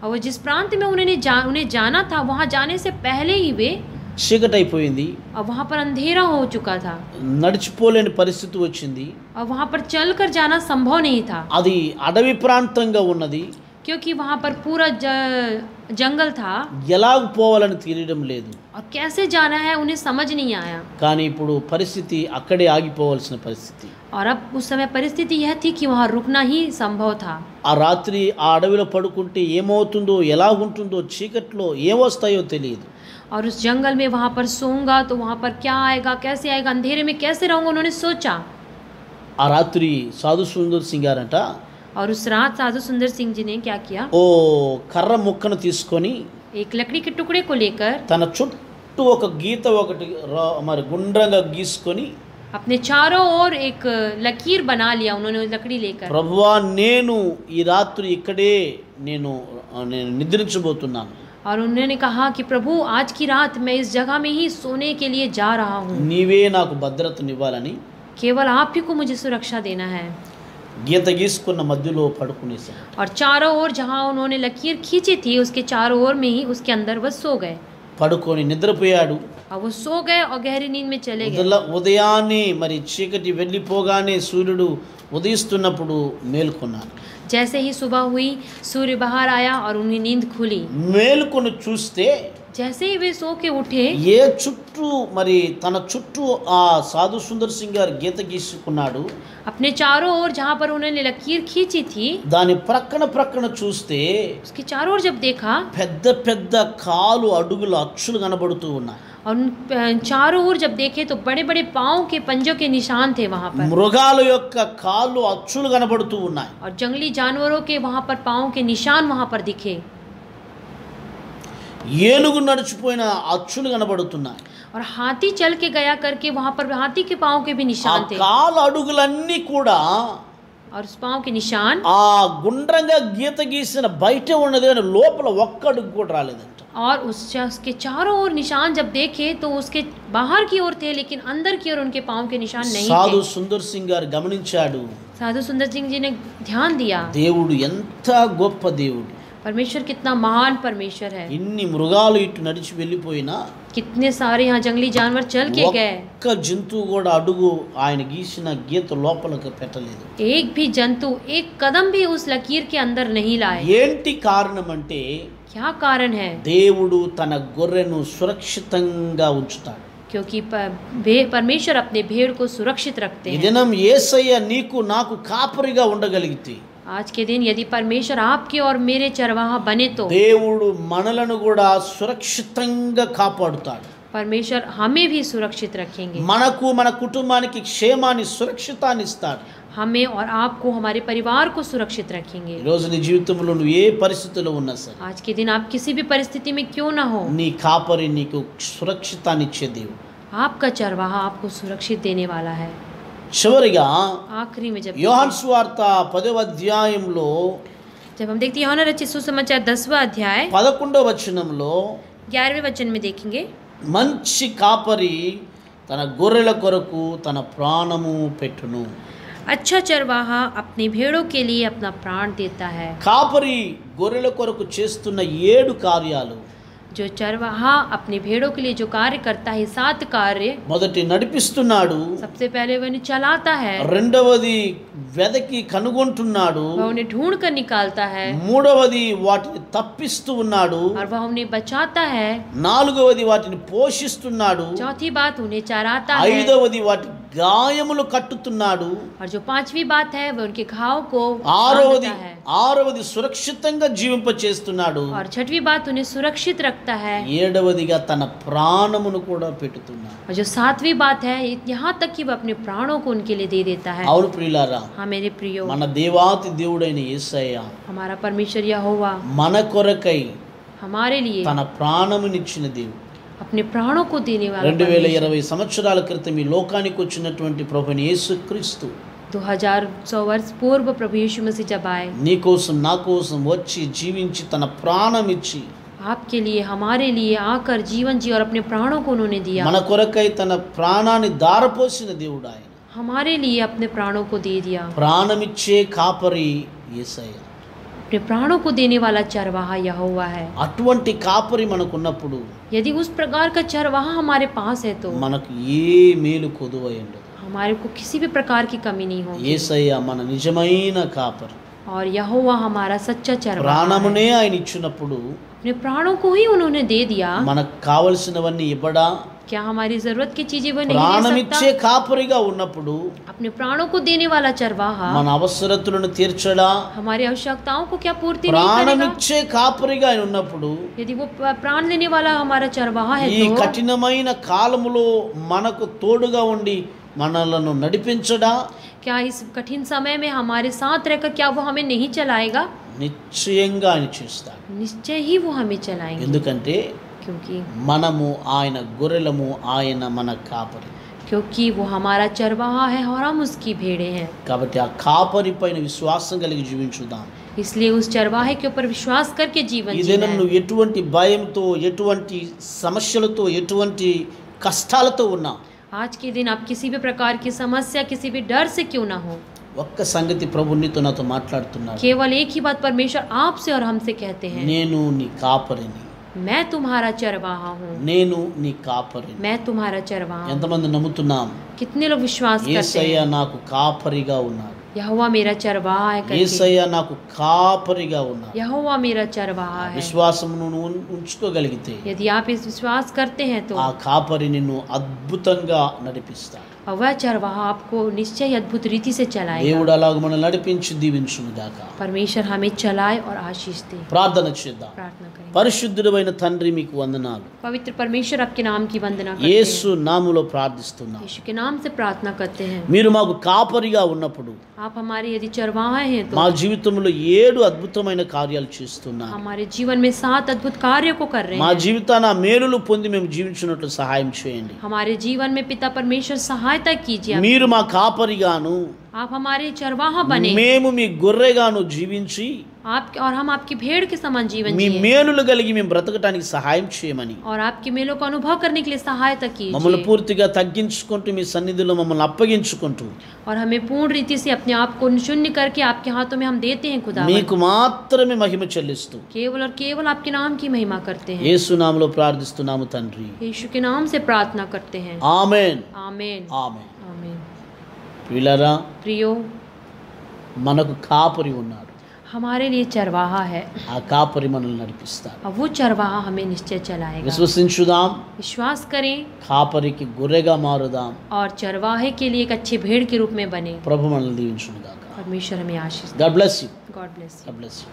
और वो जिस प्रांत में उन्हें जाना था, वहाँ जाने से पहले ही वे, చీకటైపోయింది. और वहाँ पर अंधेरा हो चुका था, నడిచిపోలేని పరిస్థితి వచ్చింది. और वहाँ पर चलकर जाना संभव नहीं था, అది అడవి ప్రాంతంగా ఉన్నది. क्योंकि वहाँ पर पूरा जंगल था, ఎలాగ పోవాలని తెలియడం లేదు. और कैसे जाना है उन्हें समझ नहीं आया। కానీ ఇప్పుడు పరిస్థితి అక్కడే ఆగిపోవాల్సిన పరిస్థితి. और अब उस समय परिस्थिति यह थी कि वहाँ रुकना ही संभव था। ఆ రాత్రి ఆ అడవిలో పడుకుంటే ఏమవుతుందో, ఎలా ఉంటుందో, చీకట్లో ఏమొస్తాయో తెలియదు. और उस जंगल में वहाँ पर सोऊंगा तो वहाँ पर क्या आएगा, कैसे आएगा, अंधेरे में कैसे रहूँगा, उन्होंने सोचा। ఆ రాత్రి సాధు సుందర్ సింగ్ గారంట और उस रात साधु सुंदर सिंह जी ने क्या किया, ఓ కర్ర ముక్కను తీసుకొని एक लकड़ी के टुकड़े को लेकर తన చుట్టూ ఒక గీత ఒకటి మరి గుండ్రంగా గీసుకొని अपने चारों ओर एक लकीर बना लिया उन्होंने लकड़ी लेकर। ప్రభువా నేను ఈ రాత్రి ఇక్కడే నేను నిద్రించబోతున్నాను. और उन्होंने कहा कि प्रभु आज की रात मैं इस जगह में ही सोने के लिए जा रहा हूँ, నీవే నాకు భద్రతనివ్వాలని केवल आप ही को मुझे सुरक्षा देना है। గీత గీసుకున్న మధ్యలో పడుకునేశాడు. और चारों ओर जहाँ उन्होंने लकीर खींची थी उसके चारों ओर में ही उसके अंदर वह सो गए, పడుకొని నిద్రపోయాడు. और वो सो गए और गहरी नींद में चले गए। ఉదయాన్నే మరి చీకటి వెళ్ళిపోగానే సూర్యుడు ఉదయిస్తున్నప్పుడు మేల్కొన్నాడు. जैसे ही सुबह हुई सूर्य बाहर आया और उन्हें नींद खुली। మేల్కొని చూస్తే जैसे ही वे सो के उठे, ఏ చుట్టూ మరి తన చుట్టూ ఆ సాధు సుందర్ సింగ్ గారు గీత గీసుకున్నాడు. अपने चारों ओर जहाँ पर उन्होंने लकीर खींची थी దాని ప్రక్కన చూస్తే उसके चारों ओर जब देखा, పెద్ద పెద్ద కాలు అడుగుల అచ్చులు కనబడుతూ ఉన్నాయి. और उन चारों ओर जब देखे तो बड़े बड़े पाँव के पंजों के निशान थे वहाँ पर, మృగాల యొక్క కాళ్ళు అచ్చులు కనబడుతూ ఉన్నాయి. और जंगली जानवरों के वहाँ पर पाँव के निशान वहाँ पर दिखे, ఏనుగు నడిచిపోయిన అచ్చులు కనబడుతున్నాయి. और हाथी चल के गया करके वहाँ पर हाथी के पाँव के भी ఆ निशान थे। కాలు అడుగులన్నీ కూడా और उस पाँव के निशान ఆ గుండ్రంగా గీత గీసిన బయటే ఉన్నది కానీ లోపల ఒక్క అడుగు కూడా రాలేదంట. और उसके चारों ओर निशान जब देखे तो उसके बाहर की ओर थे, लेकिन अंदर की ओर उनके पाँव के निशान नहीं సాధు थे। సుందర్ సింగ్ గారు గమనించాడు, साधु सुंदर सिंह जी ने ध्यान दिया, దేవుడు ఎంత గొప్ప దేవుడు. परमेश्वर कितना महान परमेश्वर है। ఇన్ని మృగాలు ఇటు నడిచి వెళ్ళిపోయినా कितने सारे यहाँ जंगली जानवर चल के गए, ఒక్క జంతువు కూడా అడుగు ఆయన గీసిన గీత లోపలికి పెట్టలేదు. एक भी जंतु एक कदम भी उस लकीर के अंदर नहीं लाए। ఏంటి కారణం అంటే क्या कारण है? దేవుడు తన గొర్రెను సురక్షితంగా ఉంచుతాడు. क्योंकि परमेश्वर अपने भेड़ को सुरक्षित रखते ఈ हैं। దినం యేసయ్య నీకు నాకు కాపరిగా ఉండగలిగితే आज के दिन यदि परमेश्वर आपके और मेरे चरवाहा बने तो దేవుడు మనలను కూడా సురక్షితంగా కాపాడుతాడు. परमेश्वर हमें भी सुरक्षित रखेंगे, మనకు మన కుటుంబానికి క్షేమాన్ని సురక్షితాన్ని ఇస్తాడు. हमें और आपको हमारे परिवार को सुरक्षित रखेंगे। ఈ రోజు నీ జీవితంలో నువ్వు ఏ పరిస్థితిలో ఉన్నా సరే आज के दिन आप किसी भी परिस्थिति में क्यों ना हो, నీ కాపరి నీకు సురక్షితాన్ని ఇచ్చే దేవుడు. आपका चरवाहा आपको सुरक्षित देने वाला है। చివరిగా आखिरी में యోహాను సువార్త 10వ అధ్యాయంలో जब हम देखते हैं यूहन्ना रचित सुसमाचार 10वां अध्याय 11వ వచనంలో 11वें वचन में देखेंगे, మంచి కాపరి తన గొర్రెల కొరకు తన ప్రాణము పెట్టును. अच्छा चरवाहा अपनी भेड़ों के लिए अपना प्राण देता है। కాపరి గొర్రెల కొరకు చేస్తున్న 7 కార్యాలు. जो चरवाहा अपनी भेड़ों के लिए जो कार्य करता है, 7 कार्य। మొదటి నడిపిస్తున్నాడు, सबसे पहले वह उन्हें चलाता है, రెండవది వెదకి కనుగొంటున్నాడు, वह उन्हें ढूंढ कर निकालता है, మూడవది వాటిని తప్పిస్తూ ఉన్నాడు, और वह उन्हें बचाता है, నాలుగవది వాటిని పోషిస్తున్నాడు, चौथी बात उन्हें चराता है, ఐదవది వాటి గాయములు కట్టుతున్నాడు, और जो 5वीं बात है वह उनके घाव को ఆరవది बांधता है, సురక్షితంగా జీవింపచేస్తున్నాడు, और 6वीं बात उन्हें सुरक्षित रखता है, ఏడవదిగా తన ప్రాణమును కూడా పెట్టుతున్నాడు. और जो 7वीं बात है यहाँ तक कि वह अपने प्राणों को उनके लिए दे देता है। అవును ప్రియులారా, हाँ मेरे प्रियो, మన దేవాతి దేవుడైన యేసయ్య हमारा परमेश्वर यहोवा మన కొరకై हमारे लिए తన ప్రాణమునిచ్చిన దేవుడు. अपने प्राणों को देने वाला परमेश्वर। 2020 సంవత్సరాల క్రితం ఈ లోకానికి వచ్చినటువంటి ప్రభువైన యేసుక్రీస్తు 2100 वर्ष पूर्व प्रभु यीशु मसीह जब आए, నీ కోసం నా కోసం వచ్చి జీవించి తన ప్రాణం ఇచ్చి आपके लिए हमारे लिए आकर जीवन जी और अपने प्राणों को उन्होंने दिया। మన కొరకై తన ప్రాణాన్ని దారపోసిన దేవుడు ఆయన. हमारे लिए अपने प्राणों को दे दिया। ప్రాణమిచ్చే కాపరి యేసయ్య. अपने प्राणों को देने वाला चरवाहा यहोवा है। అటువంటి కాపరి మనకున్నప్పుడు यदि उस प्रकार का चरवाहा हमारे पास है तो మనకు ఏ మేలు కొదువై ఉండదు. हमारे को किसी भी प्रकार की कमी नहीं होगी। యేసయ్య మన నిజమైన కాపరి. और यहोवा हमारा सच्चा चरवाहा है। ప్రాణమునే ఆయన ఇచ్చినప్పుడు अपने प्राणों को ही उन्होंने दे दिया। మనకు కావలసినవన్నీ ఇవ్వడా? क्या हमारी जरूरत की चीजें वो नहीं ले ప్రాణమిచ్చే सकता? కాపరిగా ఉన్నప్పుడు अपने प्राणों को देने वाला चरवाहा మన అవసరతులను తీర్చడా? हमारी आवश्यकताओं को क्या पूर्ति नहीं करेगा? ప్రాణమిచ్చే కాపరిగా ఆయన ఉన్నప్పుడు यदि वो प्राण लेने वाला हमारा चरवाहा है ఈ तो కఠినమైన కాలములో మనకు తోడుగా ఉండి మనలను నడిపించడా? क्या इस कठिन समय में हमारे साथ रहकर क्या वो हमें नहीं चलाएगा? నిశ్చయంగా ఆయన చేస్తాడు. निश्चय ही वो हमें चलाएंगे, ఎందుకంటే क्योंकि మనము ఆయన గొర్రెలము, ఆయన మన కాపరి. वो हमारा चरवाहा है और हम उसकी भेड़ें हैं। కాబట్టి ఆ కాపరి పైన విశ్వాసం కలిగి జీవించుదాం. इसलिए उस चरवाहे के ऊपर विश्वास करके जीवन ఈ जीना దినం है। నువ్వు ఎటువంటి భయంతో, ఎటువంటి సమస్యలతో, ఎటువంటి కష్టాలతో ఉన్నా आज के दिन आप किसी भी प्रकार की समस्या, किसी भी डर से क्यों ना हो, ఒక్క సంగతి ప్రభు నీతో నాతో మాట్లాడుతున్నాడు. केवल एक ही बात परमेश्वर आपसे और हमसे कहते हैं, నేను నీ కాపరిని, मैं तुम्हारा चरवाहा हूँ, నేను నీ కాపరిని. मैं तुम्हारा चरवाहा हूँ। ఎంతమంది నమ్ముతున్నాం? कितने लोग विश्वास करते యేసయ్య हैं నాకు కాపరిగా ఉన్నాడు, यहोवा मेरा चरवाहा है करके? యేసయ్య నాకు కాపరిగా ఉన్నాడు. यहोवा मेरा चरवाहा है। విశ్వాసమును నువ్వు ఉంచుకోగలిగితే यदि आप इस विश्वास करते हैं तो ఆ కాపరి నిన్ను అద్భుతంగా నడిపిస్తాడు. और वह चरवाहा आपको निश्चय अद्भुत रीति से चलाएगा। దేవుడు అలాగ మనం నడిపించి దీవించును గాక. परमेश्वर हमें चलाए और आशीष दे। ప్రార్థన చేద్దాం. प्रार्थना करें। పరిశుద్ధుడైన తండ్రి మీకు వందనాలు. पवित्र परमेश्वर आपके नाम की वंदना करते యేసు हैं, నామములో ప్రార్థిస్తున్నాం. यीशु के नाम से प्रार्थना करते हैं। మీరు మాకు కాపరిగా ఉన్నప్పుడు आप हमारे यदि चरवाहा हैं మా तो జీవితంలో 7 అద్భుతమైన కార్యాలు చేస్తున్నారు. हमारे जीवन में 7 अद्भुत कार्यों को कर रहे మా हैं। జీవితాన మేలులు పొంది మేము జీవించినట్లు సహాయం చేయండి. हमारे जीवन में पिता परमेश्वर सहायता कीजिए। మీరు మా కాపరిగాను, आप हमारे चरवाहा बने, మేము మీ గొర్రెగాను జీవించి आप और हम आपकी भेड़ के समान जीवन మీ जिए మేలులు కలిగి మేము బ్రతకటానికి సహాయం చేయమని और आपके मेलों को अनुभव करने के लिए सहायता మమ్మల్ని कीजिए పూర్తిగా తగ్గించుకుంటూ మీ సన్నిధిలో మమ్మల్ని అప్పగించుకుంటూ और हमें पूर्ण रीति से अपने आप को शून्य करके आपके हाथों में हम देते हैं खुदा, మీకు మాత్రమే మహిమ చెల్లిస్తూ केवल और केवल आपके नाम की महिमा करते हैं। యేసు నామములో ప్రార్థిస్తున్నాము తండ్రి, यीशु के नाम से प्रार्थना करते हैं, ఆమేన్ आमीन ఆమేన్. आमीन। ప్రియులారా, प्रियो, మనకు కాపరి ఉన్నాడు, हमारे लिए चरवाहा है ఆ కాపరి మనల్ని నడిపిస్తాడు. और वो चरवाहा हमें निश्चय चलाएगा। విశ్వసించుదాం, विश्वास करें కాపరికి గొర్రెగా మారుదాం. और चरवाहे के लिए एक अच्छे भेड़ के रूप में बने। ప్రభు మనల్ని దీవించును గాక. परमेश्वर हमें आशीष दे। God bless you. God bless you. God bless you.